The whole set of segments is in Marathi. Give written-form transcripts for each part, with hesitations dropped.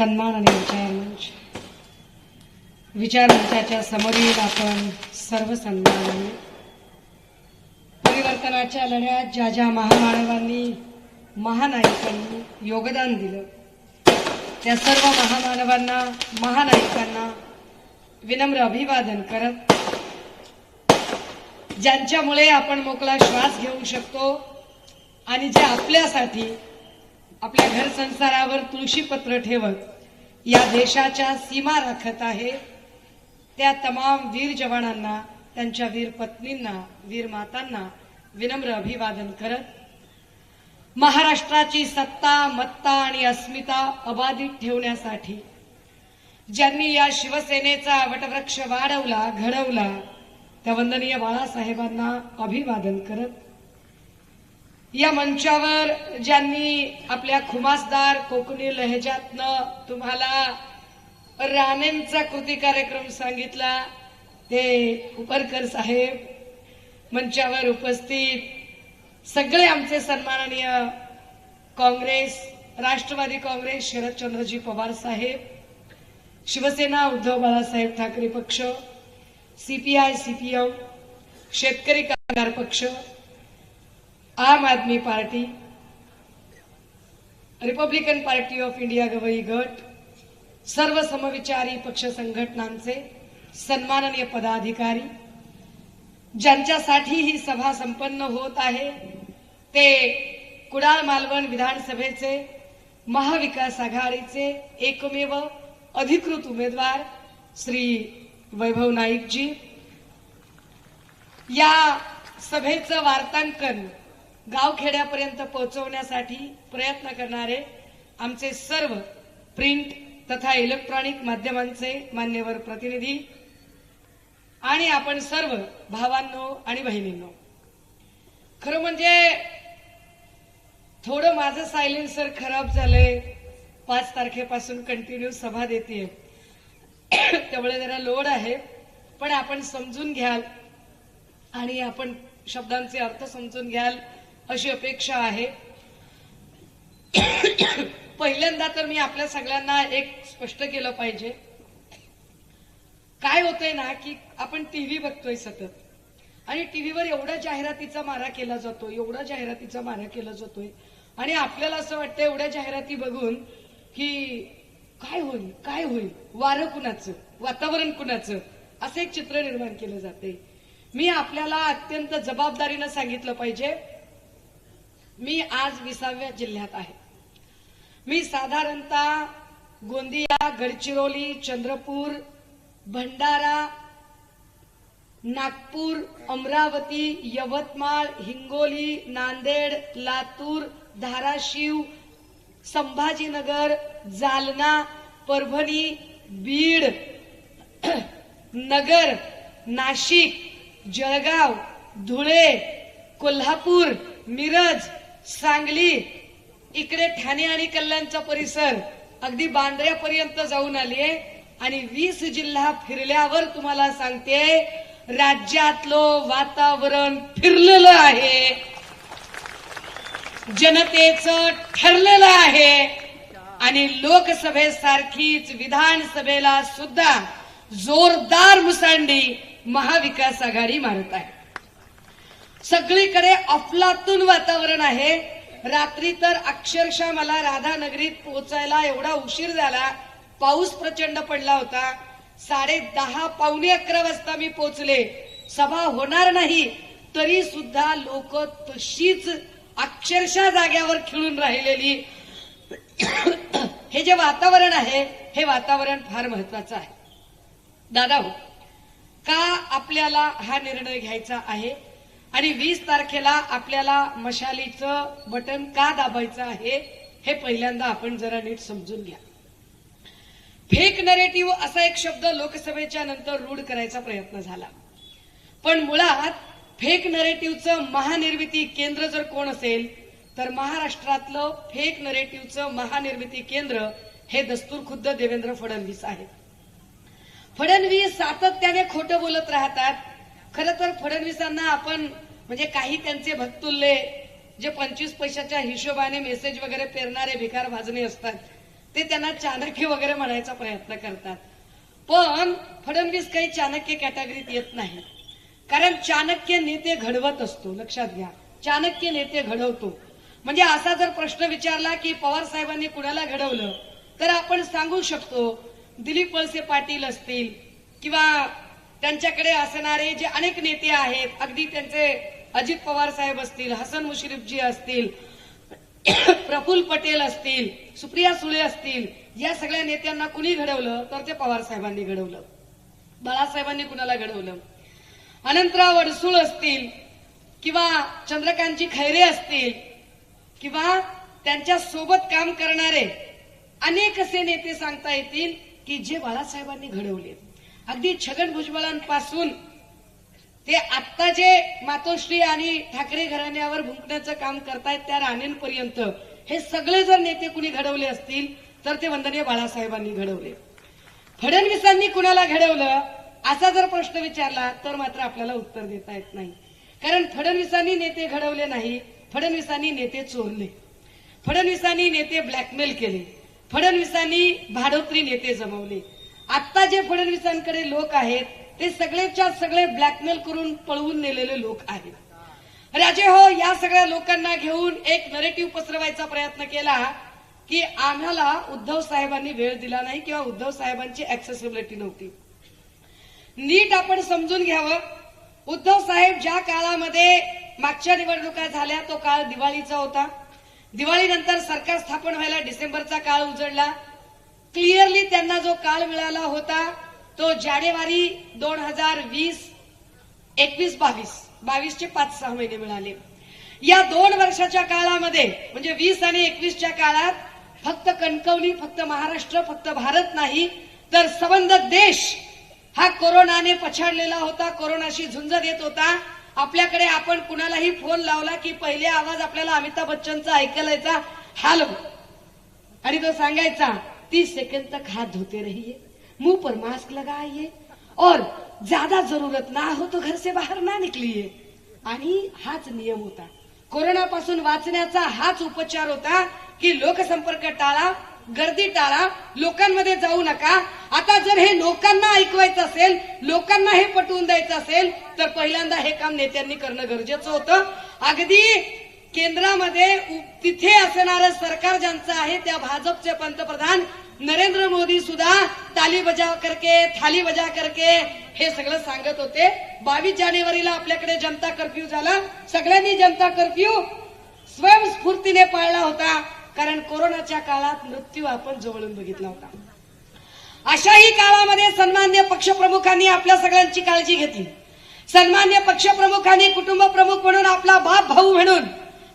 सन्मान आणि विचार मंचाच्या समोरील आपण सर्व सन्मानाने परिवर्तनाच्या लढ्यात ज्या ज्या महामानवांनी महानायकांनी योगदान दिलं त्या सर्व महामानवांना महानायकांना विनम्र अभिवादन करत ज्यांच्यामुळे आपण मोकळा श्वास घेऊ शकतो आणि जे आपल्यासाठी आपल्या घर संसारावर तुळशीपत्र ठेवत या देशाच्या सीमा राखत आहे त्या तमाम वीर जवानांना त्यांच्या वीर पत्नींना वीर मातांना विनम्र अभिवादन करत महाराष्ट्राची सत्ता मत्ता आणि अस्मिता अबाधित ठेवण्यासाठी ज्यांनी या शिवसेनेचा वटवृक्ष वाढवला घडवला त्या वंदनीय बाळासाहेबांना अभिवादन करत या मंचावर ज्यांनी आपल्या खुमासदार कोकणी लहेजातनं तुम्हाला राणेंचा कृती कार्यक्रम सांगितला ते उपरकर साहेब, मंचावर उपस्थित सगळे आमचे सन्माननीय काँग्रेस राष्ट्रवादी काँग्रेस शरदचंद्रजी पवार साहेब, शिवसेना उद्धव बाळासाहेब ठाकरे पक्ष, सीपीआय सीपीएम, शेतकरी कामगार पक्ष, Aam Aadmi party, Republican party of India Gavai गट, सर्व समविचारी पक्ष संघटनांचे सन्माननीय पदाधिकारी ज्यांच्यासाठी ही सभा संपन्न होत आहे ते कुडाळ मालवण विधानसभेचे महाविकास आघाडीचे एकमेव अधिकृत उमेदवार श्री वैभव नाईकजी, या सभेचं वार्तांकन गावखेड्यापर्यंत पोहोचवण्यासाठी प्रयत्न करणारे आमचे सर्व प्रिंट तथा इलेक्ट्रॉनिक माध्यमांचे मान्यवर प्रतिनिधी आणि आपण सर्व भावांनो आणि बहिणींनो, खरं म्हणजे थोडं माझं सायलेन्सर खराब झालंय, 5 तारखेपासून कंटिन्यू सभा देते त्यामुळे जरा लोड आहे, पण आपण समजून घ्याल आणि आपण शब्दांचे अर्थ समजून घ्याल अशी अपेक्षा आहे। पहिल्यांदा तर मी आपल्या सगळ्यांना एक स्पष्ट केलं पाहिजे, काय होतंय ना की आपण टीव्ही बघतोय सतत आणि टीव्हीवर एवढा जाहिरातीचा मारा केला जातो, एवढा जाहिरातीचा मारा केला जातोय आणि आपल्याला असं वाटतं एवढ्या जाहिराती बघून की काय होईल काय होईल, वारं कुणाचं वातावरण कुणाचं, असं एक चित्र निर्माण केलं जाते। मी आपल्याला अत्यंत जबाबदारीनं सांगितलं पाहिजे, मी आज 20व्या जिल्ह्यात आहे। मी साधारणतः गोंदिया, गडचिरोली, चंद्रपूर, भंडारा, नागपूर, अमरावती, यवतमाळ, हिंगोली, नांदेड, लातूर, धाराशिव, संभाजीनगर, जालना, परभणी, बीड, नगर, नाशिक, जळगाव, धुळे, कोल्हापूर, मिरज, सांगली, इकडे ठाणे आणि कल्याणचा परिसर अगदी बांद्र्यापर्यंत जाऊन आले आणि 20 जिल्हा फिरल्यावर तुम्हाला सांगते राज्यातलं वातावरण फिरलेलं आहे, जनतेचं ठरलेलं आहे आणि लोकसभेसारखीच विधानसभेला सुद्धा जोरदार मुसांडी महाविकास आघाडी मारत आहे। सगळीकडे अफलातून वातावरण आहे। रात्री तर अक्षरशः मला राधानगरीत पोहोचायला एवढा उशीर झाला, पाऊस प्रचंड पडला होता, 10:30 पावणे 11 वाजता मी पोहोचले, सभा होणार नाही तरी सुद्धा लोक तशीच अक्षरशः जाग्यावर खिळून राहिलेली। हे जे वातावरण आहे हे वातावरण फार महत्वाचं आहे। दादा हो, का आपल्याला हा निर्णय घ्यायचा आहे आणि 20 तारखेला आपल्याला मशालीचं बटन का दाबायचं आहे हे पहिल्यांदा आपण जरा नीट समजून घ्या। फेक नरेटिव्ह असा एक शब्द लोकसभेच्या नंतर रूढ करायचा प्रयत्न झाला, पण मुळात फेक नरेटिव्हचं महानिर्मिती केंद्र जर कोण असेल तर महाराष्ट्रातलं फेक नरेटिव्हचं महानिर्मिती केंद्र हे दस्तूरखुद्द देवेंद्र फडणवीस आहेत। फडणवीस सातत्याने खोटं बोलत राहतात। खरं तर फडणवीसांना आपण म्हणजे काही त्यांचे भक्तुल्ले जे 25 पैशाच्या हिशोबाने मेसेज वगैरे पेरणारे भिकार भाजणे असतात ते त्यांना चाणक्य वगैरे म्हणायचा प्रयत्न करतात. पण फडणवीस काही चाणक्य कॅटेगरीत येत नाही, कारण चाणक्य नेते घडवत असतो. लक्षात घ्या, चाणक्य नेते घडवतो. म्हणजे असा जर प्रश्न विचारला की पवार साहेबांनी कुणाला घडवलं, तर आपण सांगू शकतो दिलीप वळसे पाटील असतील किंवा त्यांच्याकडे असणारे जे अनेक नेते आहेत, अगदी त्यांचे अजित पवार साहेब असतील, हसन मुश्रीफजी असतील, प्रफुल्ल पटेल असतील, सुप्रिया सुळे असतील, या सगळ्या नेत्यांना कुणी घडवलं तर ते पवार साहेबांनी घडवलं. बाळासाहेबांनी कुणाला घडवलं? अनंतराव अडसूळ असतील किंवा चंद्रकांतजी खैरे असतील किंवा त्यांच्या सोबत काम करणारे अनेक असे नेते सांगता येतील की जे बाळासाहेबांनी घडवले. अगदी छगन भुजबळांपासून ते आत्ता जे मातोश्री आणि ठाकरे घराण्यावर भुंकण्याचं काम करतायत त्या राणेंपर्यंत हे सगळे जर नेते कुणी घडवले असतील तर ते वंदनीय बाळासाहेबांनी घडवले. फडणवीसांनी कुणाला घडवलं असा जर प्रश्न विचारला तर मात्र आपल्याला उत्तर देता येत नाही. कारण फडणवीसांनी नेते घडवले नाही, फडणवीसांनी नेते चोरले, फडणवीसांनी नेते ब्लॅकमेल केले, फडणवीसांनी भाडोत्री नेते जमवले. आता जे फडणवीसांकडे लोक आहेत ते सगळेच्या सगळे ब्लॅकमेल करून पळवून नेलेले लोक आहेत. राजे हो, या सगळ्या लोकांना घेऊन एक नरेटिव्ह पसरवायचा प्रयत्न केला की आम्हाला उद्धव साहेबांनी वेळ दिला नाही किंवा उद्धव साहेबांची ऍक्सेसिबिलिटी नव्हती. नीट आपण समजून घ्यावं, उद्धव साहेब ज्या काळामध्ये मागच्या निवडणुका झाल्या तो काळ दिवाळीचा होता. दिवाळीनंतर सरकार स्थापन व्हायला डिसेंबरचा काळ उजळला. क्लिअरली त्यांना जो काळ मिळाला होता तो जानेवारी 2020, 21, 22चे 5-6 महिने मिळाले. या 2 वर्षाच्या काळामध्ये म्हणजे 20 आणि 21च्या काळात फक्त कणकवली, फक्त महाराष्ट्र, फक्त भारत नाही तर संबंध देश हा कोरोनाने पछाडलेला होता, कोरोनाशी झुंज देत होता. आपल्याकडे आपण कुणालाही फोन लावला की पहिले आवाज आपल्याला अमिताभ बच्चनचा ऐकायला यायचा, हॅलो, आणि तो सांगायचा 30 सेकंड तक हाथ धोते रहिए, मुंह पर मास्क लगाइए और ज्यादा जरूरत ना हो तो घर से बाहर ना निकलिए. आणि हाच नियम होता. कोरोनापासून वाचण्याचा हाच उपचार होता की लोकसंपर्क टाळा, गर्दी टाळा, लोकांमध्ये जाऊ नका. आता जर हे लोकांना ऐकवायचं असेल, लोकांना हे पटवून द्यायचं असेल तर पहिल्यांदा हे काम नेत्यांनी करणं गरजेचं होतं. अगदी केंद्रामध्ये तिथे असणारं सरकार ज्यांचं आहे त्या भाजपचे पंतप्रधान नरेंद्र मोदी सुद्धा ताली बजाव करके, थाली बजा करके हे सगळं सांगत होते. 22 जानेवारीला आपल्याकडे जनता कर्फ्यू झाला. सगळ्यांनी जनता कर्फ्यू स्वयंस्फूर्तीने पाळला होता, कारण कोरोनाच्या काळात मृत्यू आपण जवळून बघितला होता. अशाही काळामध्ये सन्मान्य पक्षप्रमुखांनी आपल्या सगळ्यांची काळजी घेतली. सन्मान्य पक्षप्रमुखांनी कुटुंब प्रमुख म्हणून, आपला बाप भाऊ म्हणून,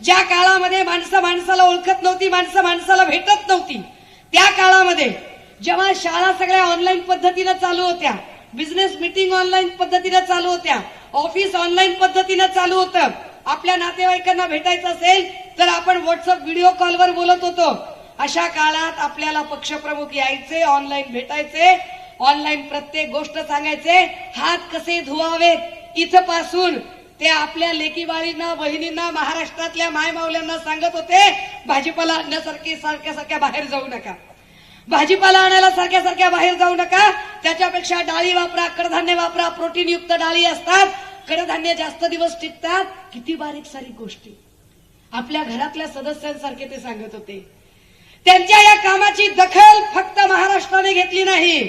ज्या काळामध्ये माणसं माणसाला ओळखत नव्हती, माणसं माणसाला भेटत नव्हती, त्या काळामध्ये जेव्हा शाळा सगळ्या ऑनलाईन पद्धतीनं चालू होत्या, बिझनेस मीटिंग ऑनलाईन पद्धतीनं चालू होत्या, ऑफिस ऑनलाईन पद्धतीनं चालू होतं, आपल्या नातेवाईकांना भेटायचं असेल तर आपण व्हॉट्सअप व्हिडिओ कॉलवर बोलत होतो. अशा काळात आपल्याला पक्षप्रमुख यायचे, ऑनलाईन भेटायचे, ऑनलाईन प्रत्येक गोष्ट सांगायचे, हात कसे धुवावेत इथपासून ते आपल्या लेकीबाळींना, बहिणींना, महाराष्ट्रातल्या मायमावल्यांना सांगत होते, भाजीपाला आणण्यासारखी सारख्या बाहेर जाऊ नका, भाजीपाला आणायला सारख्या बाहेर जाऊ नका, त्याच्यापेक्षा डाळी वापरा, कडधान्य वापरा, प्रोटीनयुक्त डाळी असतात, कडधान्य जास्त दिवस टिकतात. किती बारीक सारीक गोष्टी आपल्या घरातल्या सदस्यांसारखे ते सांगत होते. त्यांच्या या कामाची दखल फक्त महाराष्ट्राने घेतली नाही,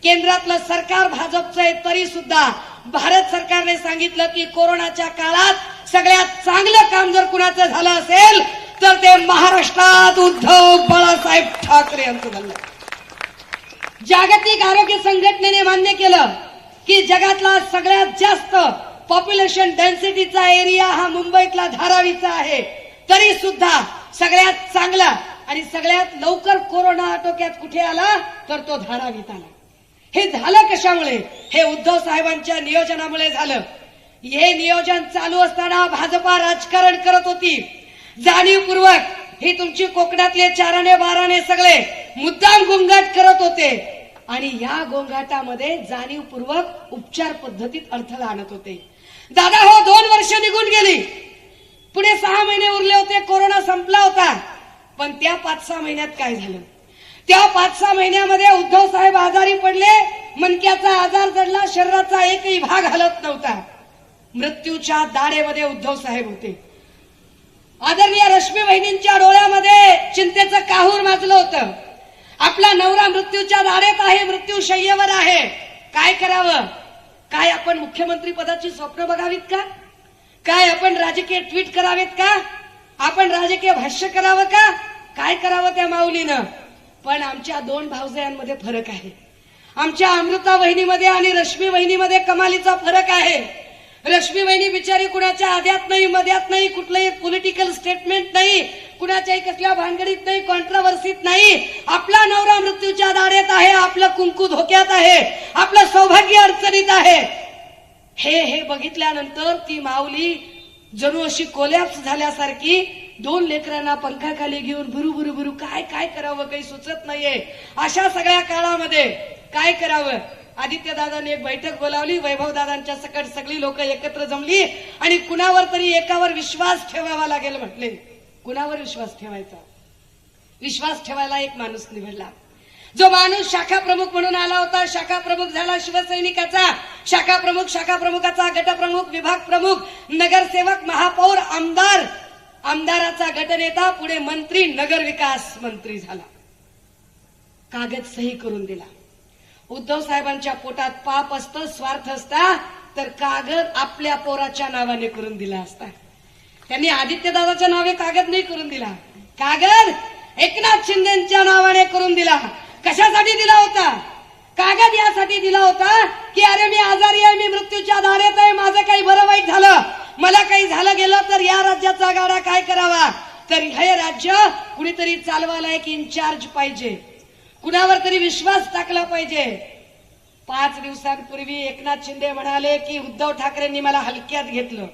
केंद्रातलं सरकार भाजपचं आहे तरी सुद्धा भारत सरकारने सांगितलं की कोरोनाच्या काळात सगळ्यात चांगलं काम जर कुणाचं झालं असेल तर ते महाराष्ट्रात उद्धव बाळासाहेब ठाकरे यांचं झालं. जागतिक आरोग्य संघटनेने मान्य केलं की जगातला सगळ्यात जास्त पॉप्युलेशन डेन्सिटीचा एरिया हा मुंबईतला धारावीचा आहे, तरी सुद्धा सगळ्यात चांगला आणि सगळ्यात लवकर कोरोना आटोक्यात कुठे आला तर तो धारावीत आला. हे झालं कशामुळे? हे उद्धव साहेबांच्या नियोजनामुळे झालं. हे नियोजन चालू असताना भाजपा राजकारण करत होती. जाणीवपूर्वक हे तुमची कोकणातले 4-12 सगळे मुद्दाम गोंगाट करत होते आणि या गोंगाटामध्ये जाणीवपूर्वक उपचार पद्धतीत अडथळा आणत होते. दादा हो, 2 वर्ष निघून गेली, पुढे 6 महिने उरले होते, कोरोना संपला होता. पण त्या 5-6 महिन्यात काय झालं? त्या 5-6 महिन्यामध्ये उद्धव साहेब आजारी पडले, मणक्याचा आजार जडला, शरीराचा एकही भाग हलत नव्हता. मृत्यूच्या दाढेमध्ये उद्धव साहेब होते. आदरणीय रश्मी वहिनींच्या डोळ्यामध्ये चिंतेचं काहूर माजलं होतं. आपला नवरा मृत्यूच्या दाढेत आहे, मृत्यू शय्येवर आहे, काय करावं? काय आपण मुख्यमंत्री पदाची स्वप्न बघावीत का? काय आपण राजकीय ट्विट करावेत का? आपण राजकीय भाष्य करावं का? काय करावं त्या माऊलीनं? पण आमच्या 2 भावजयांमध्ये फरक आहे. आमच्या अमृता वहिनीमध्ये आणि रश्मी वहिनीमध्ये कमालीचा फरक आहे. रश्मी वहिनी बिचारी कुणाच्या आद्यात नाही, मध्यात नाही, कुठलंही पॉलिटिकल स्टेटमेंट नाही, कुणाच्याही कसल्या भानगडीत नाही, कॉन्ट्रोवर्सीत नाही. आपला नवरा मृत्यूच्या दाढेत आहे, आपलं कुंकू धोक्यात आहे, आपलं सौभाग्य अडचणीत आहे. हे बघितल्यानंतर ती माऊली जणू अशी कोलॅप्स झाल्यासारखी 2 लेकरांना पंखाखाली घेऊन बुरू काय करावं काही सुचत नाहीये. अशा सगळ्या काळामध्ये काय करावं? आदित्यदादांनी एक बैठक बोलावली. वैभवदादांच्या सकट सगळी लोक एकत्र जमली आणि कुणावर तरी एकावर विश्वास ठेवावा लागेल म्हटले. कुणावर विश्वास ठेवायचा? विश्वास ठेवायला एक माणूस निवडला. जो माणूस शाखा प्रमुख म्हणून आला होता, शाखा प्रमुख झाला शिवसैनिकाचा, शाखा प्रमुखाचा गटप्रमुख, विभाग प्रमुख, नगरसेवक, महापौर, आमदार, आमदाराचा गटनेता, पुढे मंत्री, नगर विकास मंत्री झाला. कागद सही करून दिला. उद्धव साहेबांच्या पोटात पाप असतं, स्वार्थ असता तर कागद आपल्या पोराच्या नावाने करून दिला असता. त्यांनी आदित्यदादाच्या नावे कागद नाही करून दिला. कागद एकनाथ शिंदेच्या नावाने करून दिला. कशासाठी दिला होता? कागद यासाठी दिला होता की अरे मी आजारी आहे, मी मृत्यूच्या दारात आहे, माझं काही बरं वाईट झालं, मला काही झालं गेलं तर या राज्याचा गाडा काय करावा? तर हे राज्य कुणीतरी चालवायला एक इन्चार्ज पाहिजे, कुणावर तरी विश्वास टाकला पाहिजे. 5 दिवसांपूर्वी एकनाथ शिंदे म्हणाले की उद्धव ठाकरेंनी मला हलक्यात घेतलं,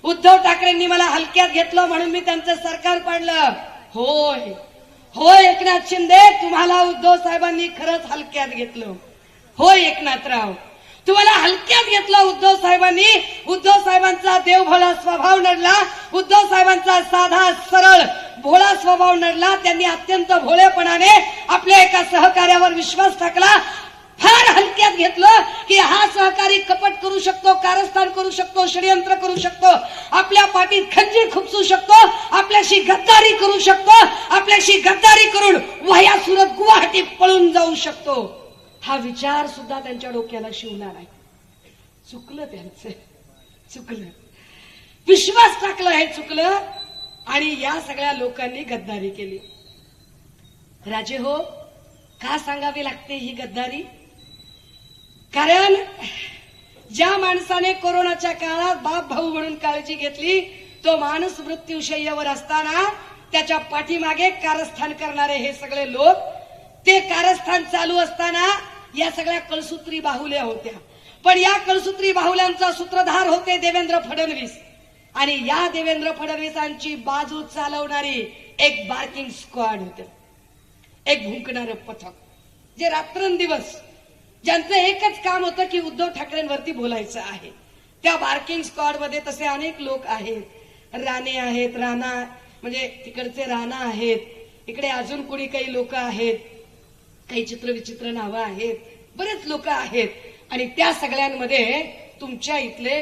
उद्धव ठाकरेंनी मला हलक्यात घेतलं म्हणून मी त्यांचं सरकार पाडलं. होय होय एकनाथ शिंदे, तुम्हाला उद्धव साहेबांनी खरंच हलक्यात घेतलं. होय एकनाथराव, तुम्हाला हलक्यात घेतलं उद्धव साहेबांनी. उद्धव साहेबांचा देवभोळा स्वभाव नडला, उद्धव साहेबांचा साधा सरळ भोळा स्वभाव नडला. त्यांनी अत्यंत भोळेपणाने आपल्या एका सहकार्यावर विश्वास टाकला. फार हलक्यात घेतलं की हा सहकारी कपट करू शकतो, कारस्थान करू शकतो, षडयंत्र करू शकतो, आपल्या पाठीत खंजीर खुपसू शकतो, आपल्याशी गद्दारी करू शकतो, आपल्याशी गद्दारी करून वह्या सुरत गुवाहाटी पळून जाऊ शकतो. हा विचार सुद्धा त्यांच्या डोक्याला शिवला नाही. चुकलं त्यांचं, चुकलं. विश्वास टाकला हे चुकलं आणि या सगळ्या लोकांनी गद्दारी केली. राजे हो, का सांगावी लागते ही गद्दारी? कारण ज्या माणसाने कोरोनाच्या काळात बाप भाऊ म्हणून काळजी घेतली, तो माणूस मृत्यूशय्यावर असताना त्याच्या पाठीमागे कारस्थान करणारे हे सगळे लोक, ते कारस्थान चालू असताना या सगळ्या कळसूत्री बाहुल्या होत्या. पण या कळसूत्री बाहुल्यांचा सूत्रधार होते देवेंद्र फडणवीस आणि या देवेंद्र फडणवीसांची बाजू चालवणारी एक बार्किंग स्क्वॉड होते, एक भुंकणारं पथक, जे रात्रंदिवस ज्यांचं एकच काम होतं की उद्धव ठाकरेंवरती बोलायचं आहे. त्या बार्किंग स्क्वॉड मध्ये तसे अनेक लोक आहेत. राणे आहेत, राणा म्हणजे तिकडचे राणा आहेत, इकडे अजून कोणी काही लोक आहेत, काही चित्रविचित्र नावं आहेत, बरेच लोक आहेत. आणि त्या सगळ्यांमध्ये तुमच्या इथले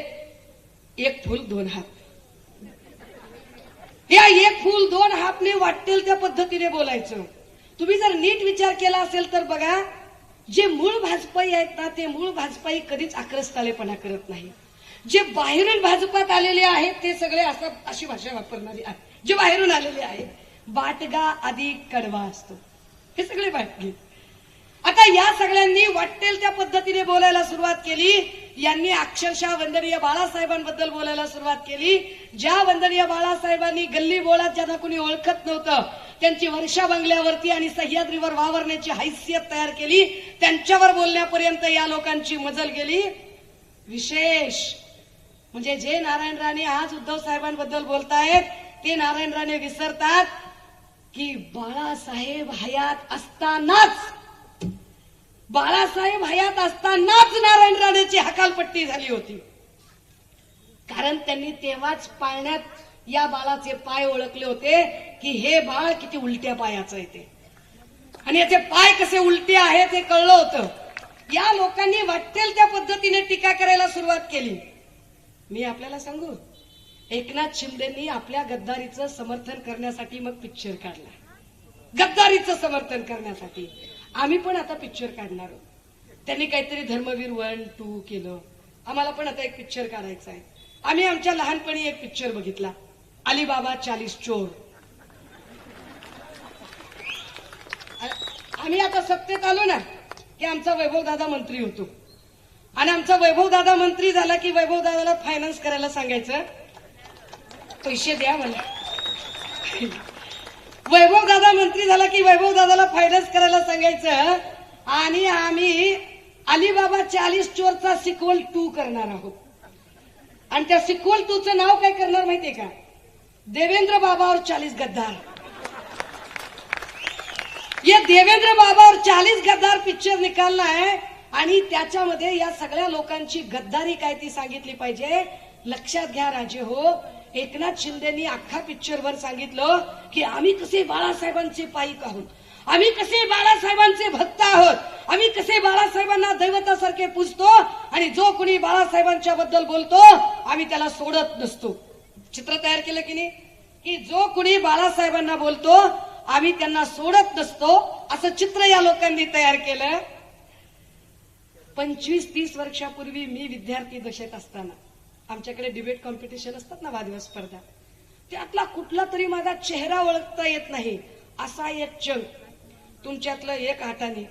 1 फूल 2 हात, या 1 फूल 2 हातने वाटेल त्या पद्धतीने बोलायचं. तुम्ही जर नीट विचार केला असेल तर बघा, जे मूळ भाजपाई आहेत ना, ते मूळ भाजपाई कधीच आक्रस्तालेपणा करत नाही. जे बाहेरून भाजपात आलेले आहेत ते सगळे अशी भाषा वापरणारे आहेत. जे बाहेरून आलेले आहेत, बाटगा अधिक कडवा असतो, हे सगळे बाटगे. आता या सगळ्यांनी वाटेल त्या पद्धतीने बोलायला सुरुवात केली. यांनी अक्षरशः वंदनीय बाळासाहेबांबद्दल बोलायला सुरुवात केली. ज्या वंदनीय बाळासाहेबांनी गल्ली बोळात ज्यांना कोणी ओळखत नव्हतं, त्यांची वर्षा बंगल्यावरती आणि सह्याद्रीवर वावरण्याची हैसियत तयार केली, त्यांच्यावर बोलण्यापर्यंत या लोकांची मजल गेली. विशेष म्हणजे जे नारायण राणे आज उद्धव साहेबांबद्दल बोलतायत, ते नारायण राणे विसरतात की बाळासाहेब हयात असतानाच नारायण राणेची हकालपट्टी झाली होती. कारण त्यांनी तेव्हाच पाळण्यात या बाळाचे पाय ओळखले होते की हे बाळ किती उलट्या पायाचं आहे ते. आणि याचे पाय कसे उलटे आहेत हे कळलं होतं. या लोकांनी वाटेल त्या पद्धतीने टीका करायला सुरुवात केली. मी आपल्याला सांगू, एकनाथ शिंदेनी आपल्या गद्दारीचं समर्थन करण्यासाठी मग पिक्चर काढला. गद्दारीचं समर्थन करण्यासाठी आम्ही पण आता पिक्चर काढणार आहोत. त्यांनी काहीतरी धर्मवीर 1, 2 केलं. आम्हाला पण आता एक पिक्चर काढायचा आहे. आम्ही आमच्या लहानपणी एक पिक्चर बघितला, अलीबाबा 40 चोर. आम्ही आता सत्तेत आलो ना की आमचा वैभवदादा मंत्री होतो आणि आमचा वैभवदादा मंत्री झाला की वैभवदादाला फायनान्स करायला सांगायचं, पैसे द्या मला. वैभवदादा मंत्री झाला की वैभवदादाला फायनान्स करायला सांगायचं आणि आम्ही अलीबाबा 40 चोरचा सिक्वल 2 करणार आहोत. आणि त्या सिक्वल 2चं नाव काय करणार माहितीये का? देवेंद्र बाबा और 40 गद्दार. ये देवेंद्र बाबा और 40 गद्दार पिक्चर निकालना है आणि त्याच्यामध्ये या सगळ्या लोकांची गद्दारी काय ती सांगितली पाहिजे. लक्षात घ्या राजे हो, एकनाथ शिंदेनी अख्खा पिक्चरवर सांगितलं की आम्ही कसे बाळासाहेबांचे पाईक आहोत, आम्ही कसे बाळासाहेबांचे भक्त आहोत, आम्ही कसे बाळासाहेबांना दैवतासारखे पूजतो आणि जो कुणी बाळासाहेबांच्या बद्दल बोलतो आम्ही त्याला सोडत नसतो. चित्र तयार केलं की नाही, की जो कुणी बाळासाहेबांना बोलतो आम्ही त्यांना सोडत नसतो, असं चित्र या लोकांनी तयार केलं. 25-30 वर्षापूर्वी मी विद्यार्थी दशेत असताना आमच्याकडे डिबेट कॉम्पिटिशन असतात ना, वादविवाद स्पर्धा, त्यातला कुठला तरी माझा चेहरा ओळखता येत नाही असा एक चंक तुमच्यातलं एक हाताने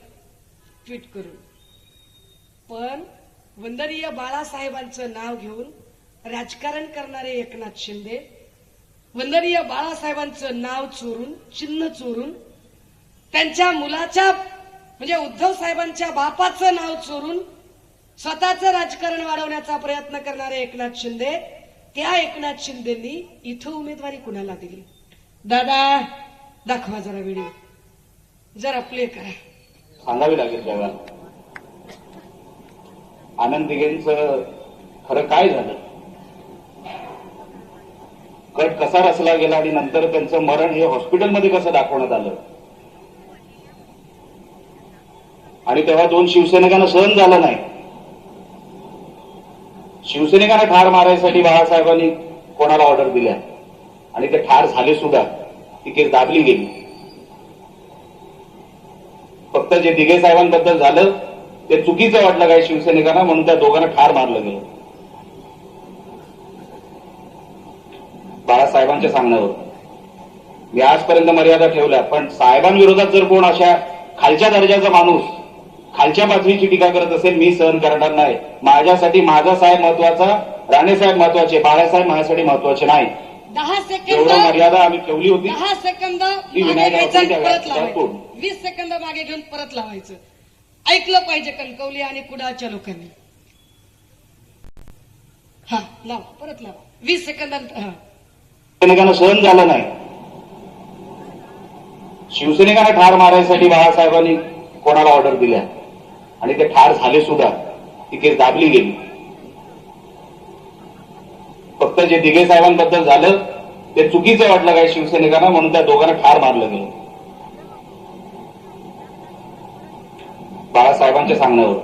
ट्विट करून, पण वंदनीय बाळासाहेबांचं नाव घेऊन राजकारण करणारे एकनाथ शिंदे, वंदनीय बाळासाहेबांचं नाव चोरून, चिन्ह चोरून, त्यांच्या मुलाच्या म्हणजे उद्धव साहेबांच्या बापाचं नाव चोरून स्वतःचं राजकारण वाढवण्याचा प्रयत्न करणारे एकनाथ शिंदे, त्या एकनाथ शिंदेंनी इथं उमेदवारी कुणाला दिली? दादा दाखवा जरा व्हिडिओ, जरा प्ले करा. सांगावी लागेल जगाला आनंद दिघेंचं खरं काय झालं, कट कसा रचला गेला आणि नंतर त्यांचं मरण हे हॉस्पिटलमध्ये कसं दाखवण्यात आलं. आणि तेव्हा 2 शिवसैनिकांना सहन झालं नाही. शिवसैनिकांना ठार मारायसाठी बाळासाहेबांनी कोणाला ऑर्डर दिल्या आणि ते ठार झाले सुद्धा. ती केस दाबली गेली. फक्त जे दिघे साहेबांबद्दल झालं ते चुकीचं वाटलं काय शिवसैनिकांना, म्हणून त्या दोघांना ठार मारलं गेलं. बाळासाहेबांच्या सांगण्यावर मी आजपर्यंत मर्यादा ठेवल्या, पण साहेबांविरोधात जर कोण अशा खालच्या दर्जाचा माणूस खालच्या पातळीची टीका करत असेल, मी सहन करणार नाही. माझ्यासाठी माझा साहेब महत्वाचा, राणेसाहेब महत्वाचे, बाळासाहेब माझ्यासाठी महत्वाचे नाही. 10 सेकंद एवढं मर्यादा आम्ही ठेवली होती. 10 सेकंद ती विनायक परत लावायचं, 20 सेकंद मागे घेऊन परत लावायचं. ऐकलं पाहिजे कणकवली आणि कुडाळच्या लोकांनी. हा लावा, परत लावा, 20 सेकंदात. शिवसैनिकांना सहन झालं नाही. शिवसैनिकांना ठार मारायसाठी बाळासाहेबांनी कोणाला ऑर्डर दिल्या आणि ते ठार झाले सुद्धा. ती केस दाबली गेली. फक्त जे दिघे साहेबांबद्दल झालं ते चुकीचं वाटलं काय शिवसैनिकांना, म्हणून त्या दोघांना ठार मारलं गेलं. बाळासाहेबांच्या सांगण्यावर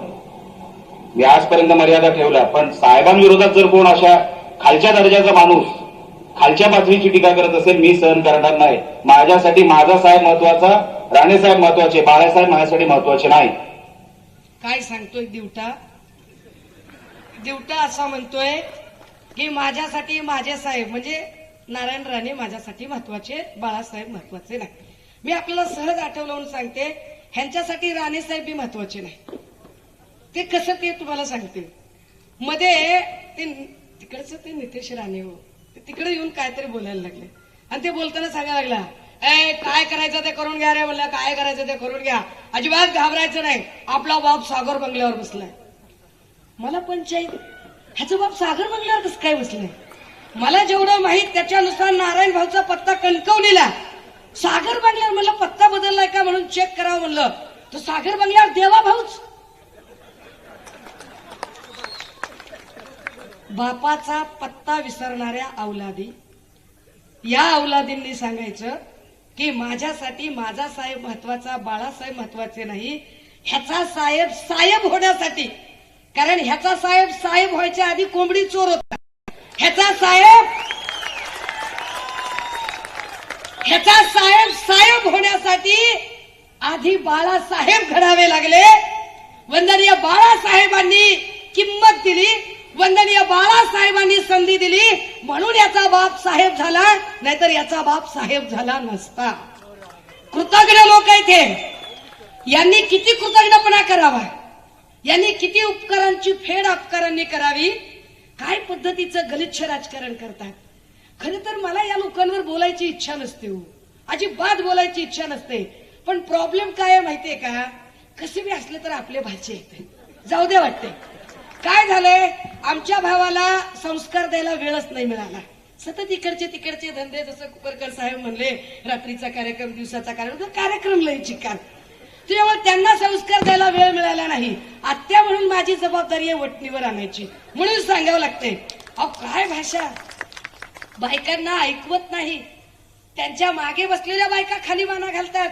मी आजपर्यंत मर्यादा ठेवल्या, पण साहेबांविरोधात जर कोण अशा खालच्या दर्जाचा माणूस खालच्या पातळीची टीका करत असेल, मी सहन करणार नाही. माझ्यासाठी माझा साहेब महत्वाचा, राणेसाहेब महत्वाचे, बाळासाहेब माझ्यासाठी महत्वाचे नाही. काय सांगतोय दिवटा? दिवटा असा म्हणतोय की माझ्यासाठी माझे साहेब म्हणजे नारायण राणे माझ्यासाठी महत्वाचे, बाळासाहेब महत्वाचे नाही. मी आपल्याला सहज आठवलं म्हणून सांगते, ह्यांच्यासाठी राणेसाहेब बी महत्वाचे नाही. ते कसं ते तुम्हाला सांगते. मध्ये ते तिकडचं ते नितेश राणे हो, तिकडे येऊन काहीतरी बोलायला लागले आणि ते बोलताना सांगायला लागला, काय करायचं ते करून घ्या रे. म्हणलं काय करायचं ते करून घ्या, अजिबात घाबरायचं नाही. आपला बाप सागर बंगल्यावर बसलाय. मला पंचायत ह्याचं बाप सागर बंगल्यावर कसं काय बसलाय? मला जेवढं माहित त्याच्यानुसार नारायण भाऊचा पत्ता कणकवलीला, सागर बंगल्यावर. म्हणलं पत्ता बदललाय का म्हणून चेक करावं म्हणलं, तर सागर बंगल्यावर देवा भाऊच. बापाचा पत्ता विसरणाऱ्या अवलादी, या अवलादींनी सांगायचं की माझ्यासाठी माझा साहेब महत्वाचा, बाळासाहेब महत्वाचे नाही, ह्याचा साहेब साहेब होण्यासाठी, कारण ह्याचा साहेब साहेब व्हायच्या आधी कोंबडी चोर होता, ह्याचा साहेब साहेब होण्यासाठी आधी बाळासाहेब घडावे लागले. वंदनीय बाळासाहेबांनी किंमत दिली, वंदनीय बाळासाहेबांनी संधी दिली, म्हणून याचा बाप साहेब झाला, नाहीतर याचा बाप साहेब झाला नसता. कृतज्ञ लोक आहेत हे. यांनी किती कृतज्ञपणा करावा, यांनी किती उपकारांची फेड अपकारांनी करावी. काय पद्धतीचं गलिच्छ राजकारण करतात. खरं तर मला या लोकांवर बोलायची इच्छा नसते हो, अजिबात बोलायची इच्छा नसते. पण प्रॉब्लेम काय आहे माहितीये का, कसे बी असले तर आपले भाचे येते, जाऊ दे वाटते. काय झालंय, आमच्या भावाला संस्कार द्यायला वेळच नाही मिळाला. सतत इकडचे तिकडचे धंदे, जसं कुकरकर साहेब म्हणले, रात्रीचा कार्यक्रम, दिवसाचा कार्यक्रम लय चिकार, त्यामुळे त्यांना संस्कार द्यायला वेळ मिळाला नाही. आत्या म्हणून माझी जबाबदारी आहे वटणीवर आणायची, म्हणून सांगावं लागते. अहो काय भाषा, बायकांना ऐकवत नाही, त्यांच्या मागे बसलेल्या बायका खाली माना घालतात.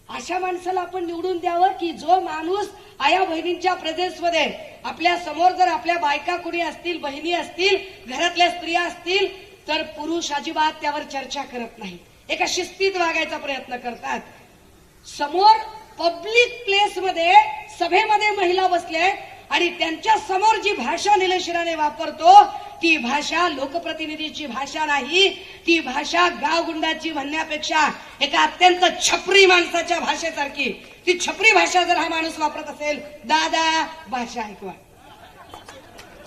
अशा माणसाला आपण निवडून द्यावं की जो माणूस आया बहिणींच्या प्रेझेन्समध्ये, आपल्या समोर जर आपल्या बायका कुणी असतील, बहिणी असतील, घरातल्या स्त्रिया असतील, तर पुरुष अजिबात त्यावर चर्चा करत नाही, एका शिस्तीत वागायचा प्रयत्न करतात. समोर पब्लिक प्लेसमध्ये, सभेमध्ये महिला बसल्या आणि त्यांच्या समोर जी भाषा निलेशराने वापरतो, ती भाषा लोकप्रतिनिधीची भाषा नाही, ती भाषा गावगुंडाची म्हणण्यापेक्षा एका अत्यंत छपरी माणसाच्या भाषेसारखी, ती छपरी भाषा जर हा माणूस वापरत असेल, दादा भाषा ऐकवा.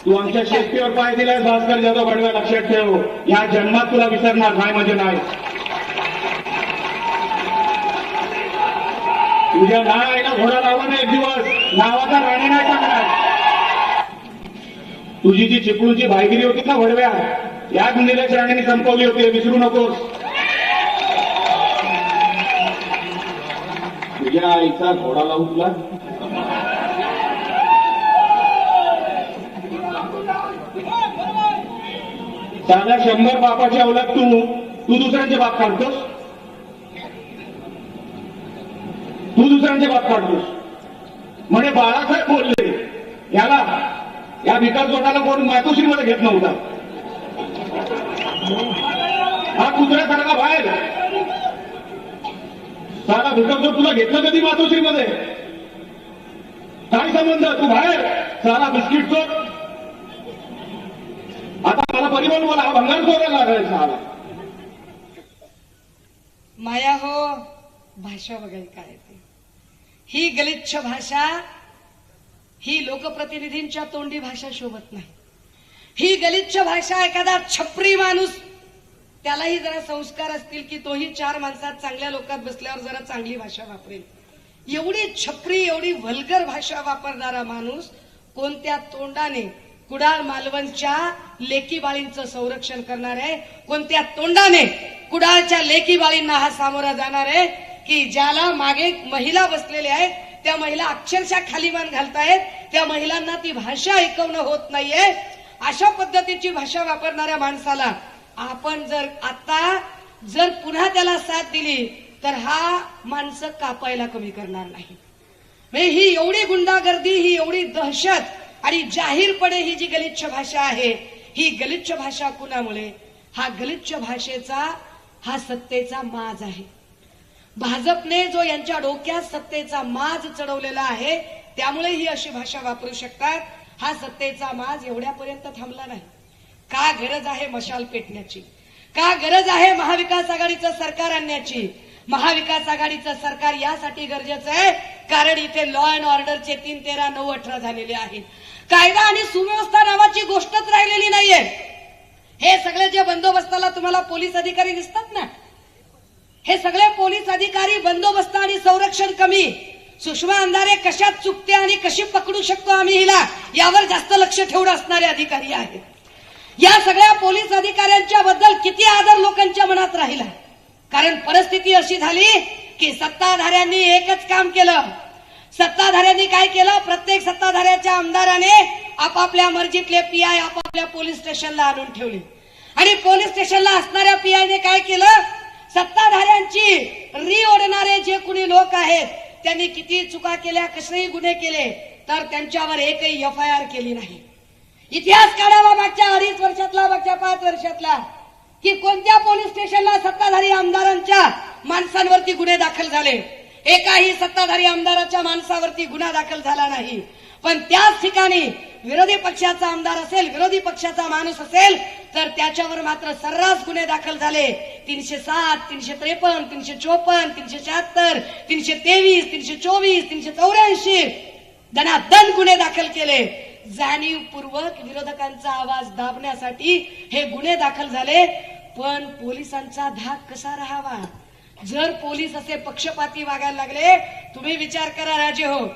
तू आमच्या शेतीवर पाय दिलाय भास्कर जाधव बडव्या, लक्षात ठेव, या जन्मात तुला विसरणार नाही म्हणजे नाही. तुझ्या नावाला घोडा लावा ना एक दिवस, नावाचा राणी नाही टाकणार. तुझी जी चिपळूची भाईगिरी होती ना भडव्या, याच निलेश राणेंनी संपवली होती, विसरू नकोस. तुझ्या आईचा घोडा लावू तुला. साधा 100 बापाची अवलाद तू दुसऱ्यांचे बाप काढतोस, तू दुसऱ्यांचे बाप काढतोस. म्हणे बाळासाहेब बोलले, या विकास गटाला कोण मातोश्रीमध्ये घेत नव्हता. हा कुत्र्यासारखा बाहेर, सारा विकास गट तुला घेतलं कधी मातोश्रीमध्ये? काय संबंध, तू बाहेर सारा बिस्किट चोर. आता मला परिवहन बोला, हा भंगार चोरायला लागायचा. माया हो, भाषा बघायला काय येते. ही गलिच्छ भाषा, ही लोकप्रतिनिधींच्या तोंडी भाषा शोभत नाही. ही गलिच्छ भाषा, एखादा छपरी माणूस, त्यालाही जरा संस्कार असतील की तोही 4 माणसात चांगल्या लोकात बसल्यावर जरा चांगली भाषा वापरेल. एवढी छपरी, एवढी व्हल्गर भाषा वापरणारा माणूस कोणत्या तोंडाने कुडाळ मालवणच्या लेकी बाळींचं संरक्षण करणार आहे? कोणत्या तोंडाने कुडाळच्या लेकी बाळींना हा सामोरा जाणार आहे की ज्याला मागे महिला बसलेल्या आहेत, त्या महिला अक्षरशः खाली मान घालतायत, त्या महिलांना ती भाषा ऐकवणं होत नाहीये. अशा पद्धतीची भाषा वापरणाऱ्या माणसाला आपण जर पुन्हा त्याला साथ दिली तर हा माणसं कापायला कमी करणार नाही. म्हणजे ही एवढी गुंडागर्दी, ही एवढी दहशत आणि जाहीरपणे ही जी गलिच्छ भाषा आहे, ही गलिच्छ भाषा कुणामुळे? हा गलिच्छ भाषेचा, हा सत्तेचा माज आहे. भाजपने जो यांच्या डोक्यात सत्तेचा माज चढवलेला आहे, त्यामुळे ही अशी भाषा वापरू शकतात. हा सत्तेचा माज एवढ्यापर्यंत थांबला नाही. का गरज आहे मशाल पेटण्याची? का गरज आहे महाविकास आघाडीचं सरकार आणण्याची? महाविकास आघाडीचं सरकार यासाठी गरजेचं आहे कारण इथे लॉ अँड ऑर्डरचे 3, 13, 9, 18 झालेले आहेत. कायदा आणि सुव्यवस्था नावाची गोष्टच राहिलेली नाहीये. हे सगळे जे बंदोबस्ताला तुम्हाला पोलीस अधिकारी दिसतात ना, हे सगळे पोलीस अधिकारी, बंदोबस्त आणि संरक्षण कमी. सुषमा अंधारे कशात चुकते आणि कशी पकडू शकतो आम्ही हिला, यावर जास्त लक्ष ठेवून असणारे अधिकारी आहेत. या सगळ्या पोलीस अधिकाऱ्यांच्या बद्दल किती आदर लोकांच्या मनात राहिला. कारण परिस्थिती अशी झाली की सत्ताधाऱ्यांनी एकच काम केलं. सत्ताधाऱ्यांनी काय केलं? प्रत्येक सत्ताधाऱ्याच्या आमदाराने आपापल्या मर्जीतले पीआय आपापल्या पोलीस स्टेशनला आणून ठेवले आणि पोलीस स्टेशनला असणाऱ्या पीआयने काय केलं? सत्ताधाऱ्यांची री ओढणारे जे कुणी लोक आहेत त्यांनी किती चुका केल्या, कसेही गुन्हे केले, तर त्यांच्यावर एकही FIR केली नाही. इतिहास काढावा मागच्या 2.5 वर्षातला, मागच्या 5 वर्षातला, की कोणत्या पोलीस स्टेशनला सत्ताधारी आमदारांच्या माणसांवरती गुन्हे दाखल झाले. एकाही सत्ताधारी आमदाराच्या माणसावरती गुन्हा दाखल झाला नाही. पण त्याच ठिकाणी विरोधी पक्षाचा आमदार असेल, विरोधी पक्षाचा माणूस असेल, तर त्याच्यावर मात्र सर्रास गुन्हे दाखल झाले. 307, 353, 354, 376, 323, 324, 384 दनादन गुन्हे दाखल केले. जाणीवपूर्वक विरोधकांचा आवाज दाबण्यासाठी हे गुन्हे दाखल झाले. पण पोलिसांचा धाक कसा राहावा? जर पोलीस असे पक्षपाती वागायला लागले, तुम्ही विचार करा राजे हो.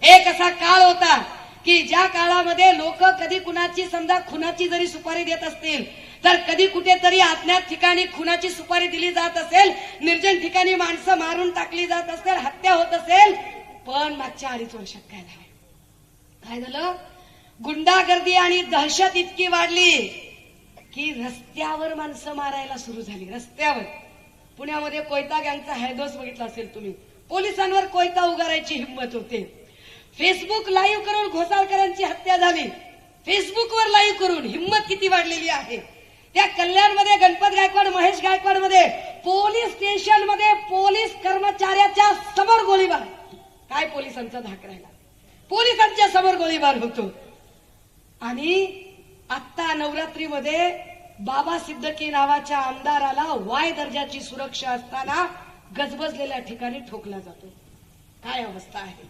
एक असा काळ होता की ज्या काळामध्ये लोक कधी कुणाची समजा खुनाची जरी सुपारी देत असतील, तर कधी कुठेतरी अज्ञात ठिकाणी खुनाची सुपारी दिली जात असेल, निर्जन ठिकाणी माणसं मारून टाकली जात असेल, हत्या होत असेल. पण मागच्या 2.5 वर्षात काय झालं? गुंडागर्दी आणि दहशत इतकी वाढली की रस्त्यावर माणसं मारायला सुरू झाली. रस्त्यावर पुण्यामध्ये कोयता गँगचा हैदोस बघितला असेल तुम्ही. पोलिसांवर कोयता उगारायची हिंमत होते. फेसबुक लाईव्ह करून घोसाळकरांची हत्या झाली. फेसबुकवर लाईव्ह करून हिंमत किती वाढलेली आहे. त्या कल्याणमध्ये गणपत गायकवाड, महेश गायकवाड मध्ये पोलीस स्टेशन मध्ये पोलीस कर्मचाऱ्याच्या समोर गोळीबार. काय पोलिसांचा धाक राहिला? पोलिसांच्या समोर गोळीबार होतो. आणि आता नवरात्रीमध्ये बाबा सिद्दकी नावाच्या आमदाराला वाय दर्जाची सुरक्षा असताना गजबजलेल्या ठिकाणी ठोकला जातो. काय अवस्था आहे?